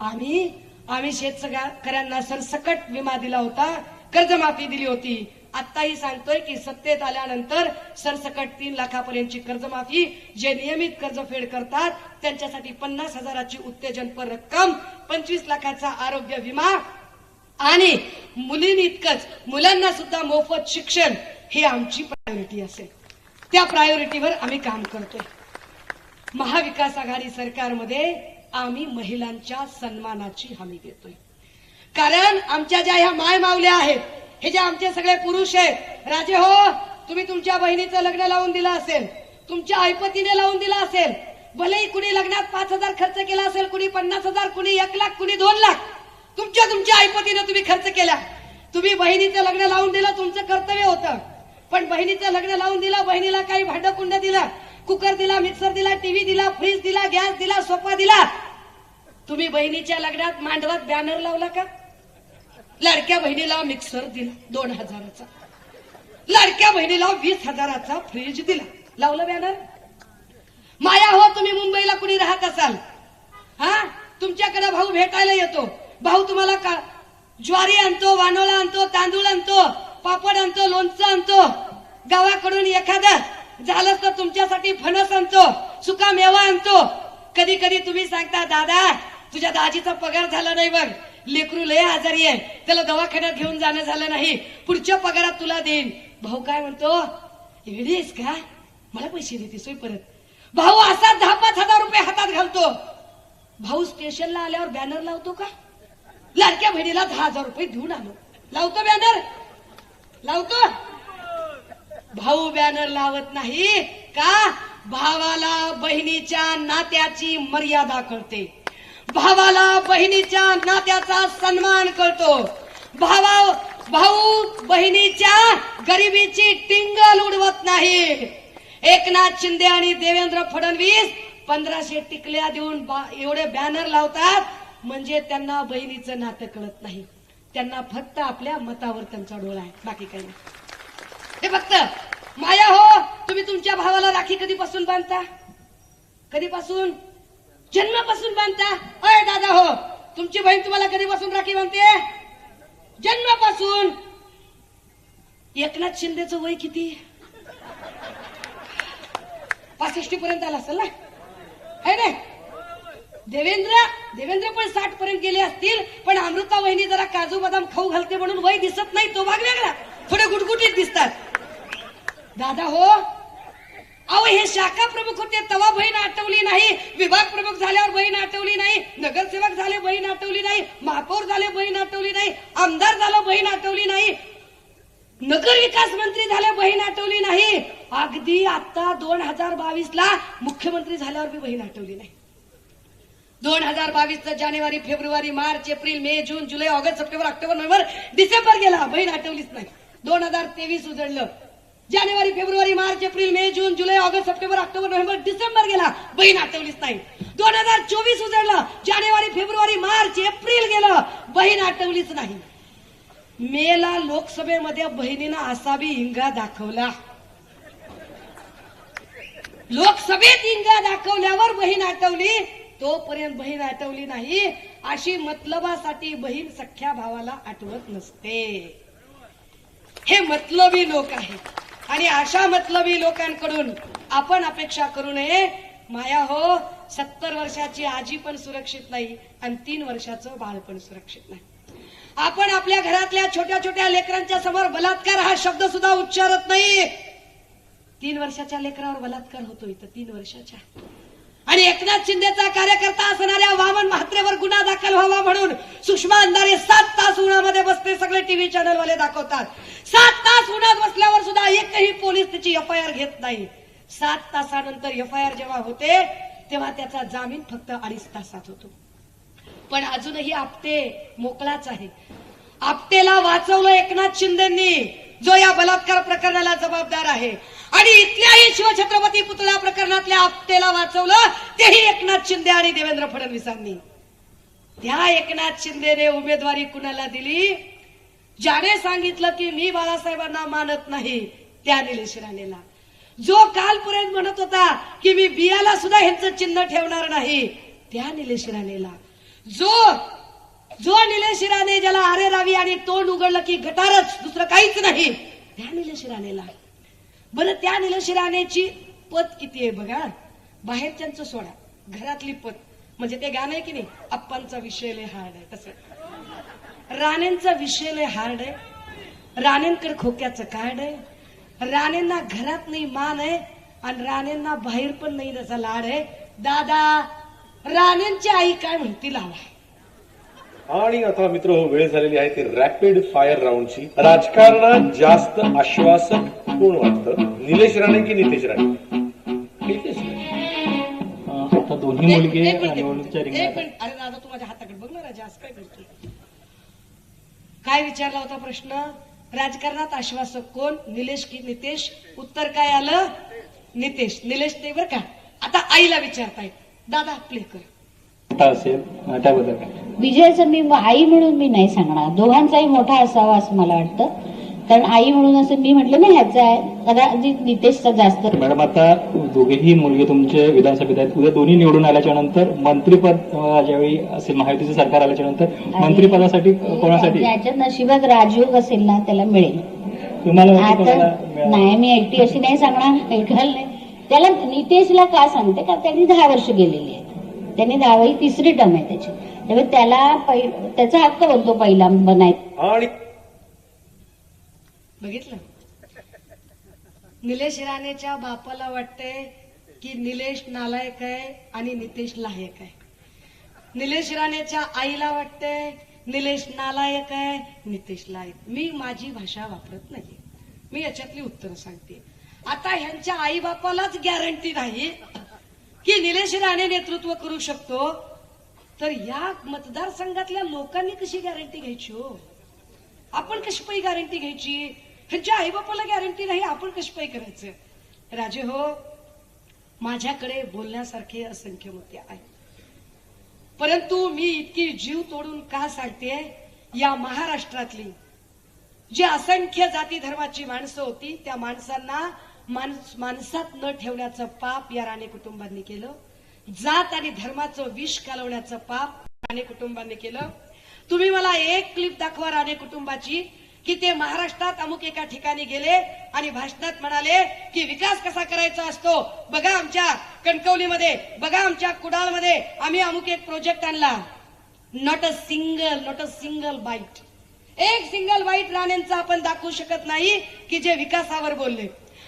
आम्ही शेतकऱ्यांना सरसकट विमा दिला होता, कर्जमाफी दिली होती. आताही सांगतोय की सत्तेत आल्यानंतर सरसकट 3 लाखापर्यंतची कर्जमाफी, जे नियमित कर्जफेड करतात त्यांच्यासाठी 50,000ची उत्तेजनपर रक्कम, 25 लाखाचा आरोग्य विमा आणि मुलींइतकंच मुलांना सुद्धा मोफत शिक्षण हे आमची प्रायोरिटी असेल. त्या प्रायोरिटीवर आम्ही काम करतोय. महाविकास आघाडी सरकारमध्ये आम्ही महिलांच्या सन्मानाची हमी देतोय. कारण आमच्या ज्या ह्या माय मावल्या आहेत, हे जे आमचे सगळे पुरुष आहेत, राजे हो, तुम्ही तुमच्या बहिणीचं लग्न लावून दिलं असेल, तुमच्या ऐपतीने लावून दिलं असेल, भलेही कुणी लग्नात 5,000 खर्च केला असेल, कुणी 50,000, कुणी 1 लाख, कुणी 2 लाख, तुमच्या ऐपतीने तुम्ही खर्च केला. तुम्ही बहिणीचं लग्न लावून दिलं, तुमचं कर्तव्य होतं. पण बहिणीचं लग्न लावून दिलं, बहिणीला काही भांड कुंड दिला, कुकर दिला, मिक्सर दिला, टीव्ही दिला, फ्रीज दिला, गॅस दिला, सोफा दिला. तुम्ही बहिणीच्या लग्नात मांडवात बॅनर लावला का? लाडक्या बहिणीला मिक्सर दिला 2,000चा, लाडक्या बहिणीला 20,000चा फ्रीज दिला, लावलं बॅनर? माया हो, तुम्ही मुंबईला कुणी राहत असाल, तुमच्याकडे भाऊ भेटायला येतो, भाऊ तुम्हाला का ज्वारी आणतो, वानोळा आणतो, तांदूळ आणतो, पापड आणतो, लोणचं आणतो, गावाकडून एखादं झालं तर तुमच्यासाठी फणस आणतो, सुका मेवा आणतो. कधी कधी तुम्ही सांगता, दादा तुझ्या दाजीचा पगार झाला नाही बघ, लेकरू लय आजारी आहे, त्याला दवाखान्यात घेऊन जाणं झालं नाही, पुढच्या पगारात तुला देईन. भाऊ काय म्हणतो, एवढीच का, मला पैसे देते सोय परत. भाऊ असा 10-5 हजार रुपये हातात घालतो. भाऊ स्टेशनला आल्यावर बॅनर लावतो का? लाडक्या बहिणीला 10,000 रुपये देऊन आलो, लावतो बॅनर? लावतो? भाऊ बॅनर लावत नाही का? भावाला बहिणीच्या नात्याची मर्यादा कळते, भावाला बहिणीच्या नात्याचा सन्मान कळतो, भाऊ बहिणीच्या गरिबीची टिंगल उडवत नाही. एकनाथ शिंदे आणि देवेंद्र फडणवीस 1500 टिकल्या देऊन एवढे बॅनर लावतात म्हणजे त्यांना बहिणीचं नातं कळत नाही. त्यांना फक्त आपल्या मतावर त्यांचा डोळा आहे, बाकी काही नाही. हे फक्त माया हो, तुम्ही तुमच्या भावाला राखी कधीपासून बांधता? कधीपासून? जन्मापासून बांधता. अय दादा हो, तुमची बहीण तुम्हाला कधीपासून राखी बांधते? जन्मापासून. एकनाथ शिंदेचं वय किती? 65 पर्यंत आला असेल ना, है ना? देवेंद्र पण 60 पर्यंत गेले असतील, पण अमृता वहिनी जरा काजू बदाम खाऊ घालते म्हणून वय दिसत नाही, तो भाग वेगळा, थोडे गुटगुटीत दिसतात. दादा हो, अहो हे शाखा प्रमुख होते तेव्हा बहीण आठवली नाही, विभाग प्रमुख झाल्यावर बहीण आठवली नाही, नगरसेवक झाले बहीण आठवली नाही, महापौर झाले बहीण आठवली नाही, आमदार झालं बहीण आठवली नाही, नगर विकास मंत्री झाले बहीण आठवली नाही, अगदी आता 2022ला मुख्यमंत्री झाल्यावर बी बहीण आठवली नाही. 2022 जानेवारी, फेब्रुवारी, मार्च, एप्रिल, मे, जून, जुलै, ऑगस्ट, सप्टेंबर, ऑक्टोबर, नोव्हेंबर, डिसेंबर गेला, बहीण आठवलीच नाही. 2023 उजळलं, जानेवारी, फेब्रुवारी, मार्च, एप्रिल, मे, जून, जुलै, ऑगस्ट, सप्टेंबर, ऑक्टोबर, नोव्हेंबर, डिसेंबर गेला, बहीण आठवलीच नाही. 2024 उजळलं, जानेवारी, फेब्रुवारी, मार्च, एप्रिल गेलं, बहीण आठवलीच नाही. मेला लोकसभेमध्ये बहिणीनं असा बी हिंगा दाखवला, लोकसभेत हिंगा दाखवल्यावर बहीण आठवली, तोपर्यंत बहीण आठवली नाही. अशी मतलबासाठी बहीण सख्या भावाला आठवत नसते. हे मतलबी लोक आहेत आणि अशा मतलबी लोकांकडून आपण अपेक्षा करू नये. माया हो, 70 वर्षाची आजी पण सुरक्षित नाही आणि 3 वर्षाचं बाळ पण सुरक्षित नाही. आपण आपल्या घरातल्या छोट्या छोट्या लेकरांच्या समोर बलात्कार हा शब्द सुद्धा उच्चारत नाही. 3 वर्षाच्या लेकरावर बलात्कार होतो इथं, 3 वर्षाच्या. आणि एकनाथ शिंदेचा कार्यकर्ता असणाऱ्या वामन म्हात्रेवर गुन्हा दाखल व्हावा म्हणून सुषमा अंधारे 7 तास उन्हामध्ये बसते, सगळे टीव्ही चॅनलवाले दाखवतात. 7 तास उन्हात बसल्यावर सुद्धा एकही पोलीस त्याची एफआयआर घेत नाही. 7 तासानंतर एफआयआर जेव्हा होते तेव्हा त्याचा जामीन फक्त 2.5 तासात होतो. पण अजूनही आपटे मोकळाच आहे. आपटेला वाचवलं एकनाथ शिंदेंनी, जो या बलात्कार प्रकरणाला जबाबदार आहे. आणि इथल्याही शिवछत्रपती पुतळा प्रकरणातल्या आपटेला वाचवलं तेही एकनाथ शिंदे आणि देवेंद्र फडणवीसांनी. त्या एकनाथ शिंदेने उमेदवारी कुणाला दिली? ज्याने सांगितलं की मी बाळासाहेबांना मानत नाही, त्या निलेश राणेला. जो कालपर्यंत म्हणत होता की मी बियाला सुद्धा ह्यांचं चिन्ह ठेवणार नाही, त्या निलेश राणेला, जो निलेश राणे ज्याला आरे रावी आणि तोंड उघडलं की गटारच, दुसरं काहीच नाही, त्या निलेश राणेला. बरं, त्या निलेश राणेची पत किती आहे बघा. बाहेरच्यांचं सोडा, घरातली पत म्हणजे ते गाणं आहे की नाही, अप्पांचा विषय लय हार्ड आहे, तसं राणेंचा विषय लय हार्ड आहे. राणेंकडे खोक्याचं कार्ड आहे. राणेंना घरात नाही मान आहे आणि राणेंना बाहेर पण नाही त्याचा लाड आहे. दादा, राणेंची आई काय म्हणती लावा. आणि आता मित्र हो, वेळ झालेली आहे ती रॅपिड फायर राऊंडची. राजकारणात जास्त आश्वासक कोण वाटतं, निलेश राणे की नितेश राणे? नितेश राणे. आता दोन्ही मुलगे एक मिनिट, निवडणुकीच्या एक रिंगणात मिनिट. अरे दादा, तू माझ्या हाताकडे बघ ना राजा, असं काय करतो? काय विचारला होता प्रश्न? राजकारणात आश्वासक कोण, निलेश की नितेश? उत्तर काय आलं? नितेश. निलेश ते बरं का. आता आईला विचारतायत. दादा प्ले कर. मोठा असेल त्याबद्दल काय? विजयाचं मी आई म्हणून मी नाही सांगणार, दोघांचाही मोठा असावा असं मला वाटतं. कारण आई म्हणून असं मी म्हटलं ना, ह्याचा आहे कदाचित नितेशचा जास्त. मॅडम, आता दोघेही मुलगे तुमचे विधानसभेत आहेत. उद्या दोन्ही निवडून आल्याच्या नंतर मंत्रीपद ज्यावेळी असेल, महायुतीचं सरकार आल्याच्या नंतर मंत्रीपदासाठी कोणासाठी? ज्याच्या नशिबात राजयोग असेल ना त्याला मिळेल. तुम्हाला वाटतं आता कोणाला मिळालं? नाही, मी एकटी अशी नाही सांगणार, एकल नाही. त्याला नितेशला का सांगते, कारण त्यांनी 10 वर्ष गेलेली आहेत. त्यांनी 10वी 3री टर्म आहे त्याची, त्यामुळे त्याला त्याचा हक्क बनतो पहिला बनायचा. आणि बघितलं, निलेश राणेच्या बापाला वाटतंय की निलेश नालायक आहे आणि नितेश लायक आहे. निलेश राणेच्या आईला वाटतंय निलेश नालायक आहे, नितेश लायक. मी माझी भाषा वापरत नाही, मी याच्यातली उत्तरं सांगते. आता ह्यांच्या आई बापालाच गॅरंटी नाही की निलेश राणे नेतृत्व करू शकतो, तर या मतदारसंघातल्या लोकांनी कशी गॅरंटी घ्यायची हो? आपण कशी पायी गॅरंटी घ्यायची? ह्यांच्या आईबापाला गॅरंटी नाही, आपण कशी पायी करायचं? राजे हो, माझ्याकडे बोलण्यासारखे असंख्य मुद्दे आहेत, परंतु मी इतकी जीव तोडून का सांगते, या महाराष्ट्रातली जी असंख्य जाती धर्माची माणसं होती, त्या माणसांना माणसात न ठेवण्याचं पाप या राणे कुटुंबांनी केलं. जात आणि धर्माचं विष घालवण्याचं पाप राणे कुटुंबांनी केलं. तुम्ही मला एक क्लिप दाखवा राणे कुटुंबाची की ते महाराष्ट्रात अमुक एका ठिकाणी गेले आणि भाषणात म्हणाले की विकास कसा करायचा असतो बघा, आमच्या कणकवलीमध्ये बघा, आमच्या कुडाळमध्ये आम्ही अमुक एक प्रोजेक्ट आणला. नॉट अ सिंगल बाईट, एक सिंगल बाईट राणेंचा आपण दाखवू शकत नाही की जे विकासावर बोलले.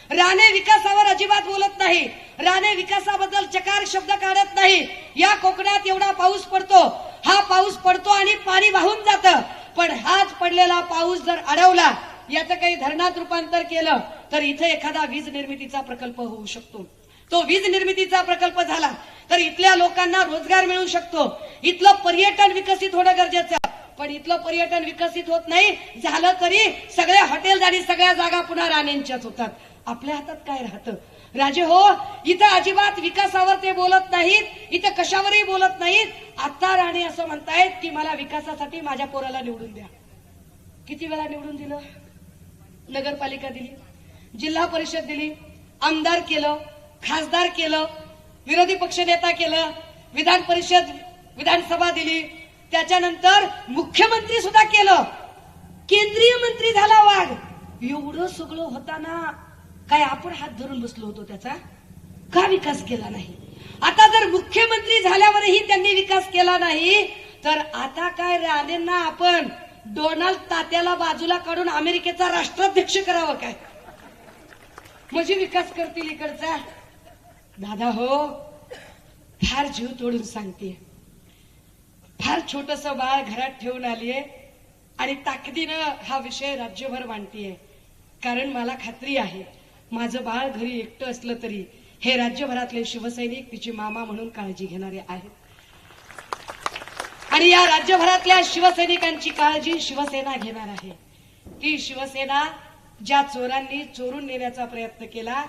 राणे विकासावर अजिबात बोलत नाही. राणे विकासाबद्दल चकार शब्द काढत नाही. या कोकणात एवढा पाऊस पडतो, हा पाऊस पडतो आणि पाणी वाहून जातं, पण हाच पडलेला पाऊस जर अडवला, याचं काही धरणात रूपांतर केलं तर इथे एखादा वीज निर्मितीचा प्रकल्प होऊ शकतो. तो वीज निर्मितीचा प्रकल्प झाला तर इथल्या लोकांना रोजगार मिळू शकतो. इथलं पर्यटन विकसित होणं गरजेचं आहे, पण इथलं पर्यटन विकसित होत नाही. झालं तरी सगळ्या हॉटेल आणि सगळ्या जागा पुन्हा राणेंच्याच होतात. आपल्या हातात काय राहतं? राजे हो, इथं अजिबात विकासावर ते बोलत नाहीत, इथं कशावरही बोलत नाहीत. आता राणे असं म्हणतायत की मला विकासासाठी माझ्या पोराला निवडून द्या. किती वेळा निवडून दिलं? नगरपालिका दिली, जिल्हा परिषद दिली, आमदार केलं, खासदार केलं, विरोधी पक्षनेता केलं, विधान परिषद विधानसभा दिली, त्याच्यानंतर मुख्यमंत्री सुद्धा केलं, केंद्रीय मंत्री झाला वाघ. एवढं सगळं होताना काय आपण हात धरून बसलो होतो? त्याचा का विकास केला नाही? आता जर मुख्यमंत्री झाल्यावरही त्यांनी विकास केला नाही, तर आता काय राणेंना आपण डोनाल्ड तात्याला बाजूला काढून अमेरिकेचा राष्ट्राध्यक्ष करावं काय? म्हणजे विकास करतील इकडचा? दादा हो, फार जीव तोडून सांगते, फार छोटस बाळ घरात ठेवून आलीये आणि ताकदीनं हा विषय राज्यभर मांडतीये. कारण मला खात्री आहे माझं बाळ घरी एकटं असलं तरी हे राज्यभरातले शिवसैनिक तिची मामा म्हणून काळजी घेणारे आहेत. आणि या राज्यभरातल्या शिवसैनिकांची काळजी शिवसेना घेणार आहे. ती शिवसेना ज्या चोरांनी चोरून नेण्याचा प्रयत्न केला,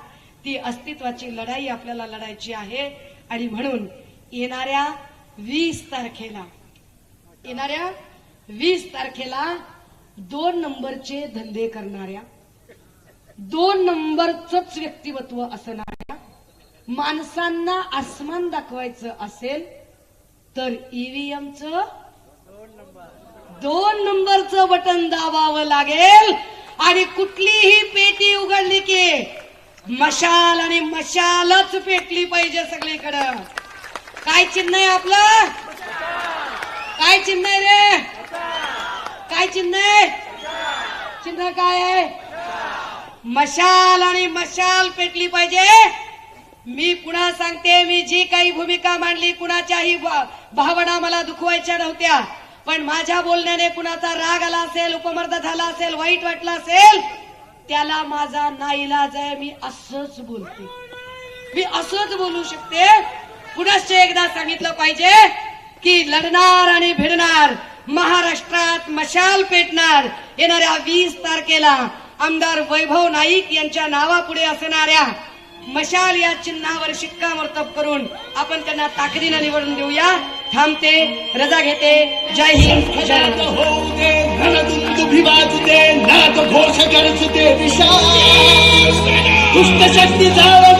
ती अस्तित्वाची लढाई आपल्याला लढायची आहे. आणि म्हणून येणाऱ्या 20 तारखेला 2 नंबरचे धंदे करणाऱ्या, 2 नंबरच व्यक्तिमत्व असणाऱ्या माणसांना आसमान दाखवायचं असेल तर ईव्हीएमचं 2 नंबरचं बटन दाबावं लागेल आणि कुठलीही पेटी उघडली की मशाल आणि मशालच पेटली पाहिजे सगळीकडं. काय चिन्ह आहे आपलं? काय चिन्ह आहे रे? काय चिन्ह आहे? चिन्ह काय आहे? मशाल आणि मशाल पेटली पाहिजे. मी पुन्हा सांगते, मी जी काही भूमिका मांडली कुणाच्याही भावना मला दुखवायच्या नव्हत्या, पण माझ्या बोलण्याने कुणाचा राग आला असेल, उपमर्द झाला असेल, वाईट वाटलं असेल, त्याला माझा नाईलाज आहे. मी असंच बोलते, मी असंच बोलू शकते. पुनश्च एकदा सांगितलं पाहिजे की लढणार आणि भिडणार, महाराष्ट्रात मशाल पेटणार. येणाऱ्या 20 तारखेला आमदार वैभव नाईक यांच्या नावापुढे असणाऱ्या मशाल या चिन्हावर शिक्कामोर्तब करून आपण त्यांना ताकदीनं निवडून देऊया. थांबते, रजा घेते. जय हिंद, जय घोष गरजते विशाल दुष्ट शक्ती जाळ